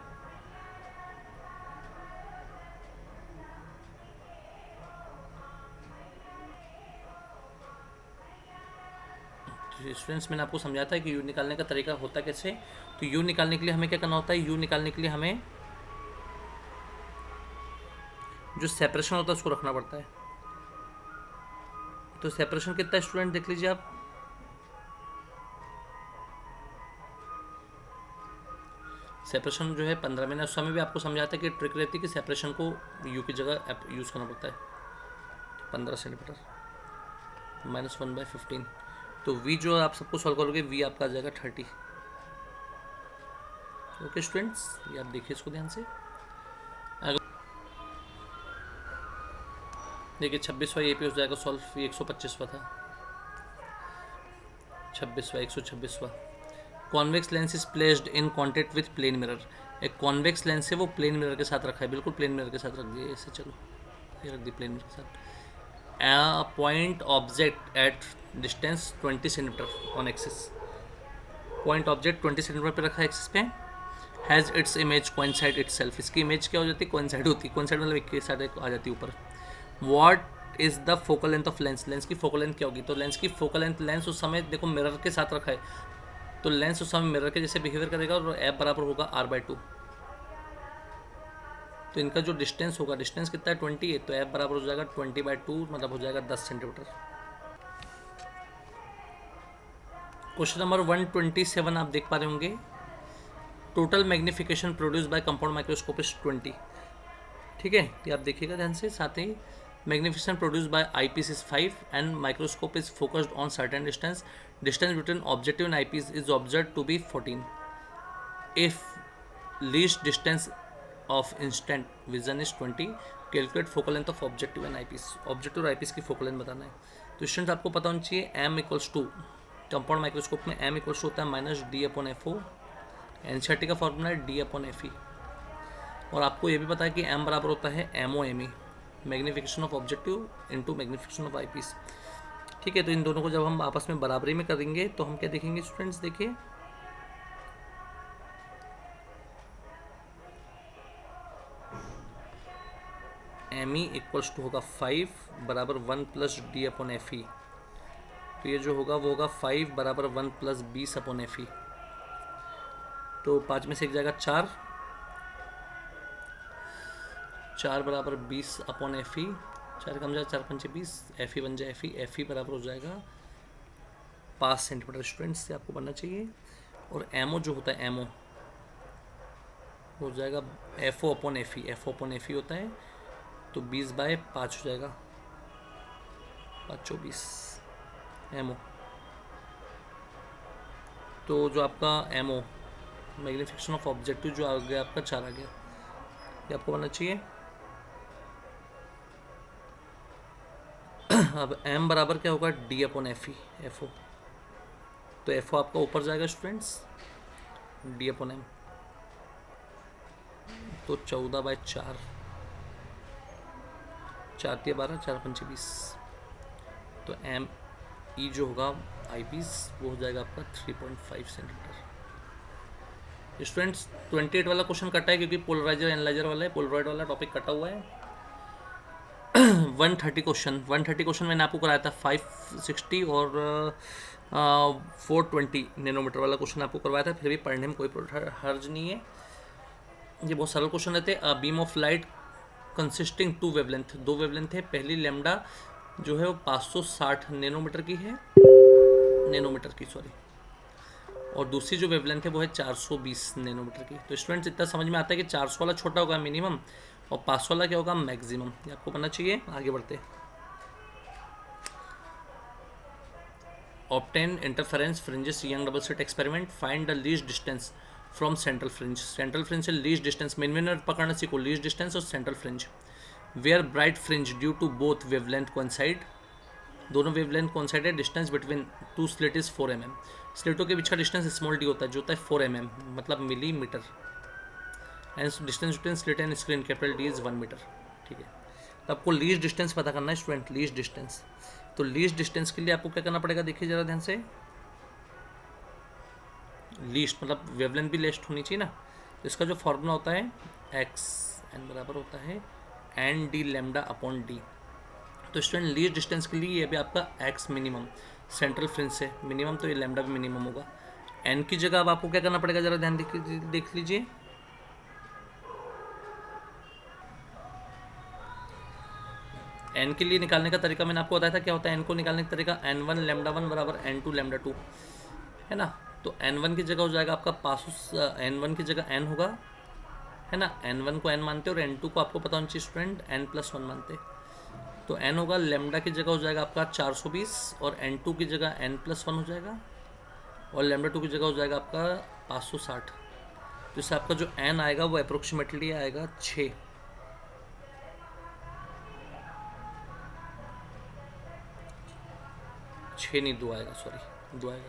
स्टूडेंट्स मैंने आपको समझाया था कि यू निकालने का तरीका होता कैसे। तो यू निकालने के लिए हमें क्या करना होता है, यू निकालने के लिए हमें जो सेपरेशन होता है उसको रखना पड़ता है। तो सेपरेशन कितना है स्टूडेंट, देख लीजिए आप, सेपरेशन जो है 15 मैंने उस समय भी आपको समझाता है कि ट्रिक रहती है कि सेपरेशन को यू की जगह यूज़ करना पड़ता है। 15 सेंटीमीटर -1/15, तो v जो आप सबको सॉल्व करोगे v आपका आ जाएगा 30। ओके स्टूडेंट्स, ये आप देखिए इसको ध्यान से। देखिए 26वां ये पे हो जाएगा सॉल्व, ये 125वां था, 26वां 126वां। Convex lens is placed in contact with plane mirror. एक कॉन्वेक्स लेंस है वो प्लेन मिरर के साथ रखा है, बिल्कुल प्लेन मिरर के साथ रख दिए ऐसे, चलो ये रख दी प्लेन मिरर के साथ। Point object at distance 20 centimetre on axis. Point object 20 centimetre पे रखा है एक्सिस पे, has its image coincide itself. इसकी इमेज क्या हो जाती है, कोइंसाइड होती है। कोइंसाइड मतलब एक के साथ एक आ जाती है ऊपर। What is the focal length of lens. Lens की फोकल लेंथ क्या होगी, तो लेंस की फोकल लेंथ, लेंस उस समय देखो मिरर के साथ रखा है, तो लेंस उस समय मिरर के जैसे बिहेवियर करेगा और एफ बराबर होगा r/2। तो इनका जो डिस्टेंस होगा, डिस्टेंस कितना है 20 है, तो एफ बराबर हो जाएगा 20/2, मतलब हो जाएगा 10 सेंटीमीटर। क्वेश्चन नंबर 127 आप देख पा रहे होंगे। Total magnification produce by compound microscope is 20। ठीक है, ये आप देखिएगा ध्यान से। साथ ही magnification produce by eyepiece is 5 and microscope is focused on certain distance. Distance between objective and eyepiece is observe to be 14 if least distance of instant vision is 20। Calculate focal length of objective and eyepiece. Objective और eyepiece की focal length बताना है। तो students आपको पता होना चाहिए m equals to, compound microscope में m इक्वल्स होता है -d/FO। एनसीईआरटी का फॉर्मूला है d/FE। और आपको ये भी पता है कि m बराबर होता है MOME, magnification of objective into magnification of eyepiece. ठीक है, तो इन दोनों को जब हम आपस में बराबरी में करेंगे तो हम क्या देखेंगे स्टूडेंट्स, देखिए ME इक्वल्स टू होगा 5 बराबर 1 + d/FE। तो ये जो होगा वो होगा 5 बराबर 1 + 20/FE। तो 5 में से एक जाएगा 4, 4 बराबर 20/FE। 4 कम जाए 4 पंचे 20, FE बन जाए FE बराबर हो जाएगा 5 सेंटीमीटर। स्टूडेंट्स से आपको बनना चाहिए। और MO जो होता है MO हो जाएगा FO/FE। FO/FE होता है, तो 20/5 हो जाएगा, 5 24 MO। तो जो आपका MO मैग्निफिकेशन ऑफ ऑब्जेक्टिव जो आ गया आपका 4 आ गया, ये आपको बनना चाहिए। अब M बराबर क्या होगा d/FE, FO। तो FO आपका ऊपर जाएगा स्टूडेंट्स, d/M। तो 14/4, 4 × 12, 4 पंचे 20। तो ME जो होगा आईपीस वो हो जाएगा आपका 3.5 सेंटीमीटर। स्टूडेंट्स 28 वाला क्वेश्चन कटा है क्योंकि पोलराइजर एनालाइजर वाला है, पोलरॉइड वाला टॉपिक कटा हुआ है। 130 क्वेश्चन मैंने आपको कराया था 560 और 420 नैनोमीटर वाला क्वेश्चन आपको करवाया था, फिर भी पढ़ने में कोई हर्ज नहीं है। ये बहुत सरल क्वेश्चन रहते हैं। Beam of light consisting 2 wavelength, 2 wavelength है। पहली लैम्डा जो है वो 560 नैनोमीटर की है, और दूसरी जो वेवलेंथ है वो है 420 नैनोमीटर की। तो स्टूडेंट्स इतना समझ में आता है कि 400 वाला छोटा होगा मिनिमम और 500 वाला क्या होगा मैक्सिमम। ये आपको पता चाहिए। आगे बढ़ते हैं। Obtain interference fringes Young double slit experiment, find the least distance from central fringe. Central fringe से लीस्ट डिस्टेंस मिनिमम पकड़ना सीखो, लीस्ट डिस्टेंस और central fringe. Where bright fringe due to both wavelength coincide, दोनों wavelength coincide है। Distance between 2 slit is 4 mm। स्लिटों के बीच का डिस्टेंस स्मॉल डी होता है जो होता है 4 mm, मतलब millimetre. And distance between slit and screen capital D is 1 metre. ठीक है, तो आपको लीस्ट डिस्टेंस पता करना है स्टूडेंट, लीस्ट डिस्टेंस। तो लीस्ट डिस्टेंस के लिए आपको क्या करना पड़ेगा, देखिए जरा ध्यान से। लीस्ट मतलब वेवलेंथ भी लेस्ट होनी चाहिए ना, तो इसका जो फॉर्मूला होता है एक्स एन बराबर होता है एन डी λ/d। तो स्टूडेंट लीस्ट डिस्टेंस के लिए ये भी आपका एक्स मिनिमम सेंट्रल फ्रिंज से मिनिमम, तो ये लैम्डा भी मिनिमम होगा। एन की जगह अब आपको क्या करना पड़ेगा, जरा ध्यान देख लीजिए। एन के लिए निकालने का तरीका मैंने आपको बताया था, क्या होता है एन को निकालने का तरीका, n1 λ1 बराबर n2 λ2 है ना। तो n1 की जगह हो जाएगा आपका पासोस, n1 की जगह n होगा, है ना, n1 को n मानते और n2 को आपको पता होना चाहिए स्टूडेंट n+1 मानते। तो n होगा, लेमडा की जगह हो जाएगा आपका 420 और n2 की जगह n+1 हो जाएगा और लेमडा 2 की जगह हो जाएगा आपका 560। तो इससे आपका जो n आएगा वो अप्रोक्सीमेटली आएगा 6। नहीं 2 आएगा, सॉरी 2 आएगा।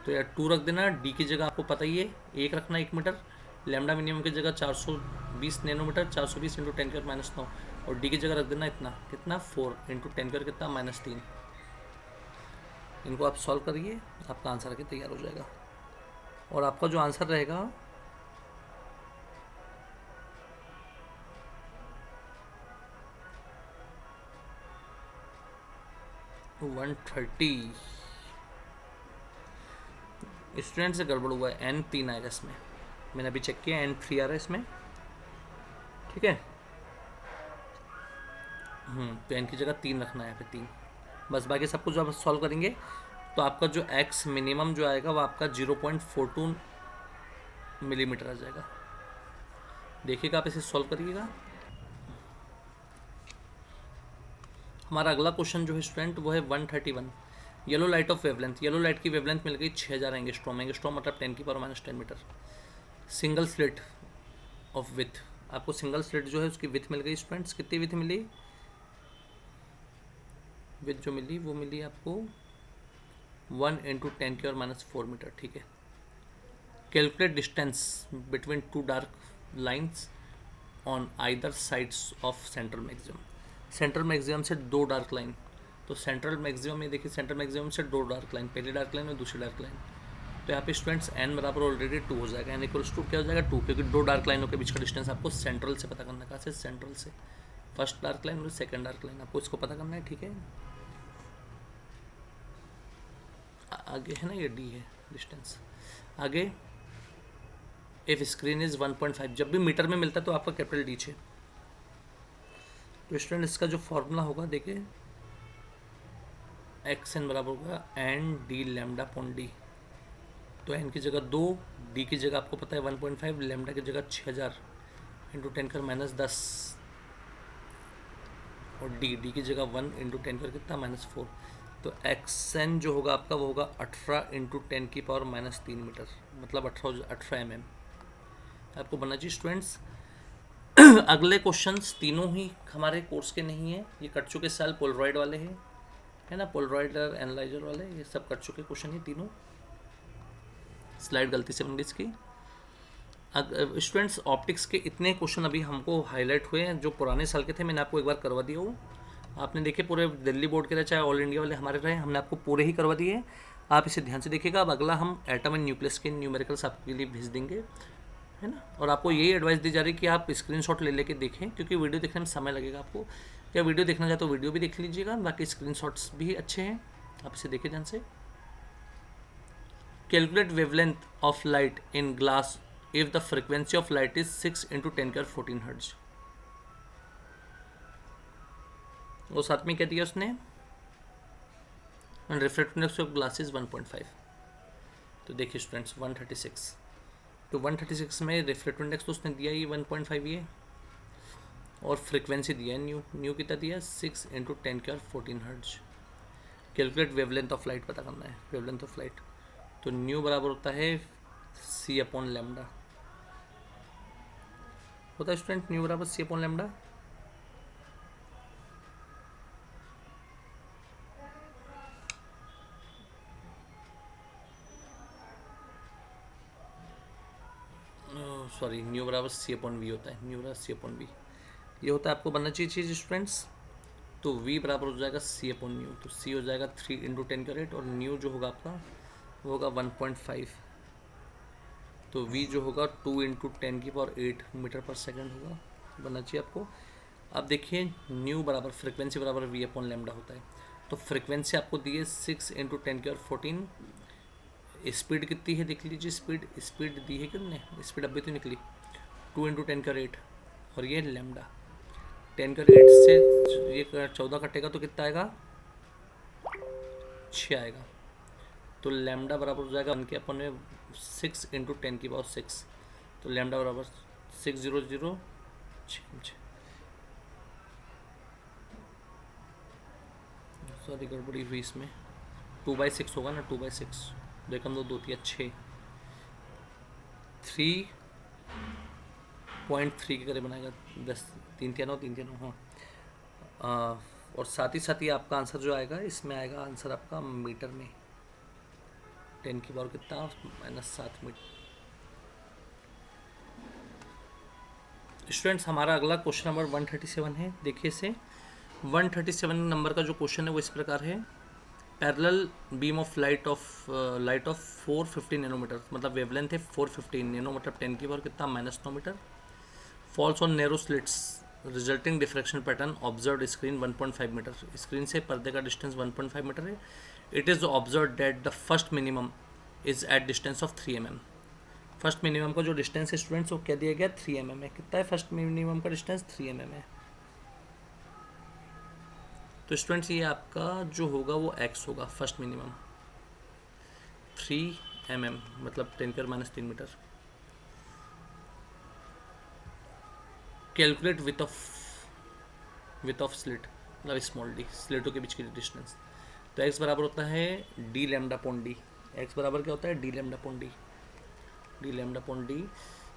तो यार 2 रख देना। डी की जगह आपको पता ही है 1 रखना 1 मीटर। लैम्डा मिनिमम की जगह 420 नैनोमीटर, 420 इंटू 10⁻⁹ और डी की जगह रख देना इतना, कितना 4 इंटू 10 कितना -3। इनको आप सॉल्व करिए, आपका आंसर आके तैयार हो जाएगा। और आपका जो आंसर रहेगा 130। स्टूडेंट से गड़बड़ हुआ है, n3 आएगा इसमें, मैंने अभी चेक किया n3 आ रहा है इसमें, ठीक है। तो n की जगह 3 रखना है यहाँ पे 3, बस। बाकी सब कुछ जब आप सॉल्व करेंगे तो आपका जो x मिनिमम जो आएगा वो आपका 0.42 मिलीमीटर आ जाएगा। देखिएगा, आप इसे सॉल्व करिएगा। हमारा अगला क्वेश्चन जो है स्टूडेंट वो है 131। Yellow light of wavelength, yellow light की वेवलेंथ मिल गई 6000 एंगस्ट्रॉम, एंगस्ट्रॉम मतलब 10⁻⁻10 metre. Single slit of width, आपको सिंगल स्लिट जो है उसकी विथ मिल गई स्टूडेंट्स, कितनी विथ मिली? विथ जो मिली वो मिली आपको 1 इंटू 10⁻⁴ मीटर, ठीक है। Calculate distance between 2 dark lines on either sides of central maximum. Central maximum से 2 डार्क लाइन, तो सेंट्रल मैक्सिमम ये देखिए, सेंट्रल मैक्सिमम से 2 डार्क लाइन, पहली डार्क लाइन और दूसरी डार्क लाइन। तो यहाँ पे स्टूडेंट्स n बराबर ऑलरेडी 2 हो जाएगा, n इक्वल्स टू क्या हो जाएगा 2, क्योंकि 2 डार्क लाइनों के बीच का डिस्टेंस आपको सेंट्रल से पता करना है। कहाँ से? सेंट्रल से। फर्स्ट डार्क लाइन और सेकंड डार्क लाइन आपको इसको पता करना है, ठीक है। आगे है ना, ये d है डिस्टेंस। आगे इफ स्क्रीन इज 1.5, जब भी मीटर में मिलता है तो आपका कैपिटल D है। तो स्टूडेंट इसका जो फॉर्मूला होगा देखिए, xn बराबर होगा n/d लैम्डा अपॉन d। तो n की जगह 2, d की जगह आपको पता है 1.5, लैम्डा की जगह 6000 इंटू 10⁻10 और d की जगह 1 इंटू 10 कितना -4। तो xn जो होगा आपका वो होगा 18 इंटू 10⁻³ मीटर, मतलब 18 mm आपको बनना चाहिए स्टूडेंट्स। अगले क्वेश्चंस तीनों ही हमारे कोर्स के नहीं है, ये कट चुके साल पोलरॉइड वाले हैं, है ना, पोलरॉइड और एनालाइजर वाले, ये सब कट चुके क्वेश्चन ही तीनों। स्लाइड गलती से बन गई इसकी। स्टूडेंट्स ऑप्टिक्स के इतने क्वेश्चन अभी हमको हाईलाइट हुए हैं, जो पुराने साल के थे मैंने आपको एक बार करवा दिया वो, आपने देखे पूरे दिल्ली बोर्ड के रहे चाहे ऑल इंडिया वाले हमारे रहे, हमने आपको पूरे ही करवा दिए। आप इसे ध्यान से देखिएगा। अब अगला हम एटम एंड न्यूक्लियस के न्यूमेरिकल्स आपके लिए भेज देंगे, है ना। और आपको यही एडवाइस दी जा रही है कि आप स्क्रीनशॉट ले लेके देखें, क्योंकि वीडियो देखने में समय लगेगा आपको। या वीडियो देखना चाहे तो वीडियो भी देख लीजिएगा, बाकी स्क्रीनशॉट्स भी अच्छे हैं, आप इसे देखिए ध्यान से। Calculate wavelength of light in glass if the frequency of light is 6 into 10⁻14 hertz. और साथ में क्या दिया उसने? Refractive index of glasses 1.5। तो देखिए स्टूडेंट्स 136, तो 136 में रिफ्रैक्टिव इंडेक्स तो उसने दिया ही 1.5 ये, और फ्रिक्वेंसी दिया है न्यू कितना दिया 6 into 10⁻14 hertz. Calculate wavelength of light पता करना है, वेवलेंथ ऑफ लाइट। तो न्यू बराबर होता है c अपॉन लैम्डा, होता है स्टूडेंट न्यू बराबर c upon lambda. Sorry, new बराबर c अपॉन वी होता है, न्यू बराबर c अपॉन वी, ये होता है, आपको बनना चाहिए चीज़ स्टूडेंट्स। तो v बराबर हो जाएगा c अपॉन न्यू, तो c हो जाएगा 3 इंटू 10⁻⁸ और न्यू जो होगा आपका वो होगा 1.5। तो v जो होगा 2 इंटू 10⁸ मीटर पर सेकेंड होगा, बनना चाहिए आपको। अब देखिए न्यू बराबर फ्रिक्वेंसी बराबर v अपॉन लैम्डा होता है। तो फ्रिक्वेंसी आपको दी है 6 इंटू 10⁻14, स्पीड कितनी है देख लीजिए, स्पीड दी है कितने, स्पीड अभी तो निकली 2 इंटू 10⁸, और ये लैम्डा 10⁸ से ये 14 कटेगा तो कितना आएगा 6 आएगा। तो लैम्डा बराबर हो जाएगा 1 के अपन में 6 इंटू 10 की पावर 6, तो लैम्डा बराबर 600 सॉरी गड़बड़ी हुई इसमें, 2/6 होगा ना, 2/6, दो एकम दो, 2 3 6, 3.3 के करीब बनाएगा, 10 3 3 9 3 3 9, हाँ। और साथ ही आपका आंसर जो आएगा इसमें आएगा आंसर आपका मीटर में, 10 की पावर कितना -7 मीटर। स्टूडेंट्स हमारा अगला क्वेश्चन नंबर 137 है। देखिए इसे 137 नंबर का जो क्वेश्चन है वो इस प्रकार है, parallel beam of light of 450 nanometre, मतलब वेवलेंथ है 450 नैनो, मतलब 10 की पावर कितना -9 metre, falls on narrow slits resulting diffraction pattern observe screen 1.5 metre, screen से पर्दे का डिस्टेंस 1.5 मीटर है। It is observe that the first minimum is at distance of 3 mm। First minimum का जो डिस्टेंस है स्टूडेंट्स वो क्या दिया गया, 3 mm है। कितना है फर्स्ट मिनिमम का डिस्टेंस, 3 mm है। तो स्टूडेंट्स ये आपका जो होगा वो x होगा, फर्स्ट मिनिमम 3 mm मतलब 10⁻³ metre. Calculate width of slit, मतलब स्मॉल डी, स्लिटों के बीच की डिस्टेंस। तो x बराबर होता है d lambda upon D, x बराबर क्या होता है d lambda upon D, d lambda upon D.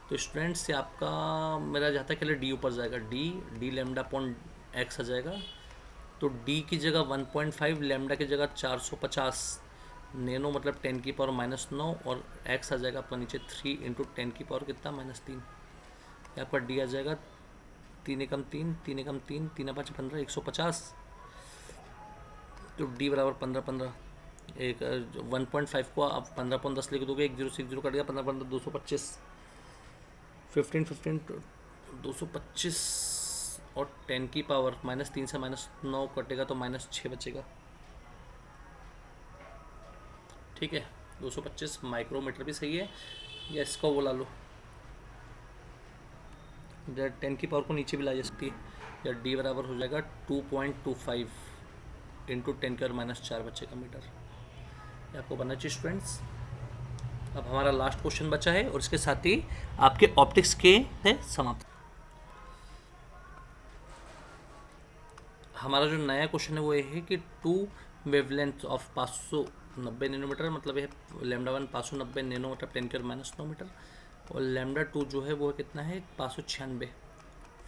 तो स्टूडेंट्स से आपका मेरा जाता है पहले d ऊपर जाएगा, d लैम्डा अपॉन x आ जाएगा। तो d की जगह 1.5, लैम्डा की जगह 450 नैनो, मतलब 10 की पावर -9, और x आ जाएगा आपका नीचे 3 इंटू 10 की पावर कितना -3। आपका d आ जाएगा 3 एकम 3, 3 एकम 3, 3 5 15, 150। तो d बराबर 15 एक 1.5 को आप 15/10 लिख दोगे, 1 0 6 0 कट गया, 15 225, 15 225, और 10 की पावर -3 से -9 कटेगा तो -6 बचेगा। ठीक है, 225 माइक्रोमीटर भी सही है, या इसका वो ला लो, 10 की पावर को नीचे भी ला जा सकती है, या d बराबर हो जाएगा 2.25 इंटू 10 की पावर -4 बचेगा मीटर। ये आपको बनना चाहिए स्टूडेंट्स। अब हमारा लास्ट क्वेश्चन बचा है और इसके साथ ही आपके ऑप्टिक्स के है समाप्त। हमारा जो नया क्वेश्चन है वो ये है कि 2 वेवलेंथ ऑफ 590 नैनोमीटर, मतलब है λ1 590 नैनो, मतलब 10 की पावर -9 मीटर, और λ2 जो है वो कितना है 596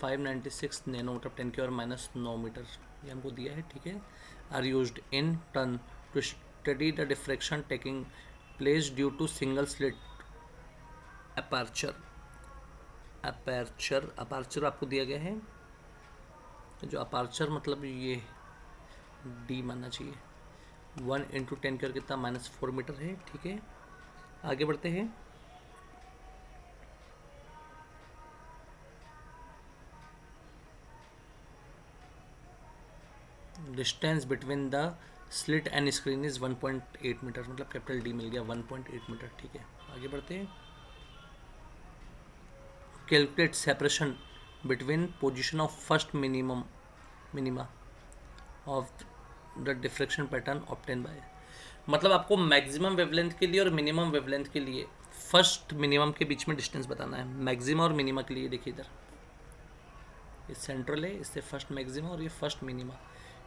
596 नैनो, मतलब 10 की पावर -9 मीटर, ये हमको दिया है। ठीक है, are used in turn to study the diffraction taking place due to single slit aperture. Aperture आपको दिया गया है, जो अपर्चर मतलब ये d मानना चाहिए, 1 इंटू 10 कर कितना -4 मीटर है। ठीक है, आगे बढ़ते हैं। Distance between the slit and screen is 1.8 metre, मतलब कैपिटल D मिल गया 1.8 मीटर। ठीक है, आगे बढ़ते हैं। Calculate separation between position of first minima of the diffraction pattern obtain by, मतलब आपको मैक्सिमम वेवलेंथ के लिए और मिनिमम वेवलेंथ के लिए फर्स्ट मिनिमम के बीच में डिस्टेंस बताना है। मैक्सिमा और मिनिमा के लिए देखिए इधर ये सेंट्रल है, इससे फर्स्ट मैक्सिमा और ये फर्स्ट मिनिमा,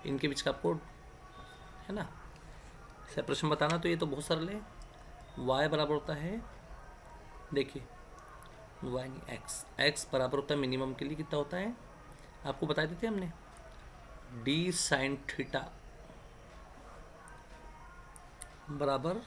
इनके बीच का आपको है ना सेपरेशन बताना। तो ये तो बहुत सरल है, y बराबर होता है, देखिए y नहीं x बराबर होता है मिनिमम के लिए कितना होता है आपको बता देते हमने, d sin थीटा बराबर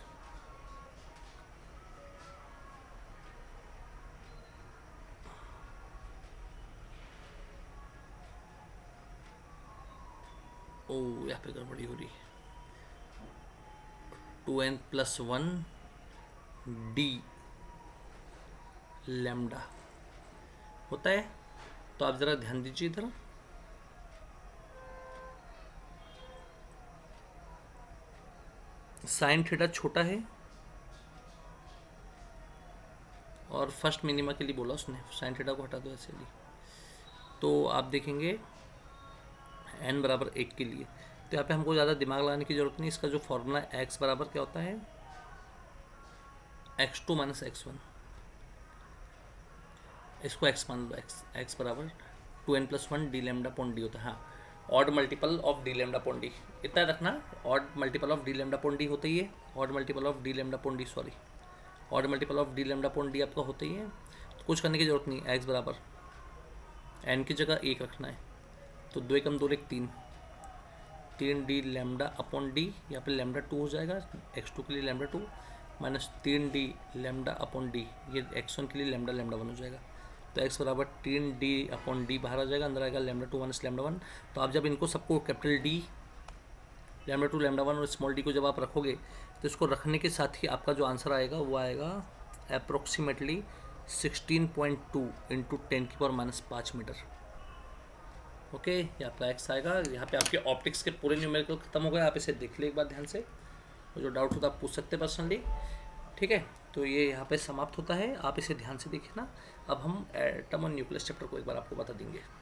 यहाँ पे गड़बड़ी हो रही, 2n+1 d लैम्डा होता है। तो आप ज़रा ध्यान दीजिए इधर, साइन थीटा छोटा है और फर्स्ट मिनिमा के लिए बोला उसने, साइन थीटा को हटा दो ऐसे ही। तो आप देखेंगे n बराबर 1 के लिए, तो यहाँ पे हमको ज़्यादा दिमाग लगाने की ज़रूरत नहीं, इसका जो फॉर्मूला x बराबर क्या होता है x2 माइनस x1, इसको x मान लो, x बराबर 2n+1 D lambda upon D होता है। हाँ, odd multiple of D lambda upon D, इतना रखना, odd multiple of D lambda upon D होता ही है, odd multiple of D lambda upon D, sorry, odd multiple of D lambda upon D आपका होता ही है, तो कुछ करने की जरूरत नहीं। x बराबर n की जगह 1 रखना है, तो 2 एकम 2 एक 3 डी लैम्डा अपॉन डी, यहाँ पे लैम्डा 2 हो जाएगा, x2 के लिए lambda 2 minus 3 D lambda upon D, ये x1 के लिए लैम्डा 1 हो जाएगा। तो x बराबर 3 डी अपॉन डी बाहर आ जाएगा, अंदर आएगा लैम्डा 2 माइनस लैम्डा 1। तो आप जब इनको सबको कैपिटल डी, लैम्डा 2, लैम्डा 1 और स्मॉल डी को जब आप रखोगे, तो इसको रखने के साथ ही आपका जो आंसर आएगा वो आएगा अप्रोक्सीमेटली 16.2 इंटू 10⁻⁵ मीटर। ओके, ये आपका एक्स आएगा। यहाँ पे आपके ऑप्टिक्स के पूरे न्यूमेरिकल खत्म हो गए, आप इसे देख ले एक बार ध्यान से, जो डाउट होता है आप पूछ सकते हैं पर्सनली, ठीक है। तो ये यहाँ पे समाप्त होता है, आप इसे ध्यान से देखिए ना। अब हम एटम और न्यूक्लियस चैप्टर को एक बार आपको बता देंगे।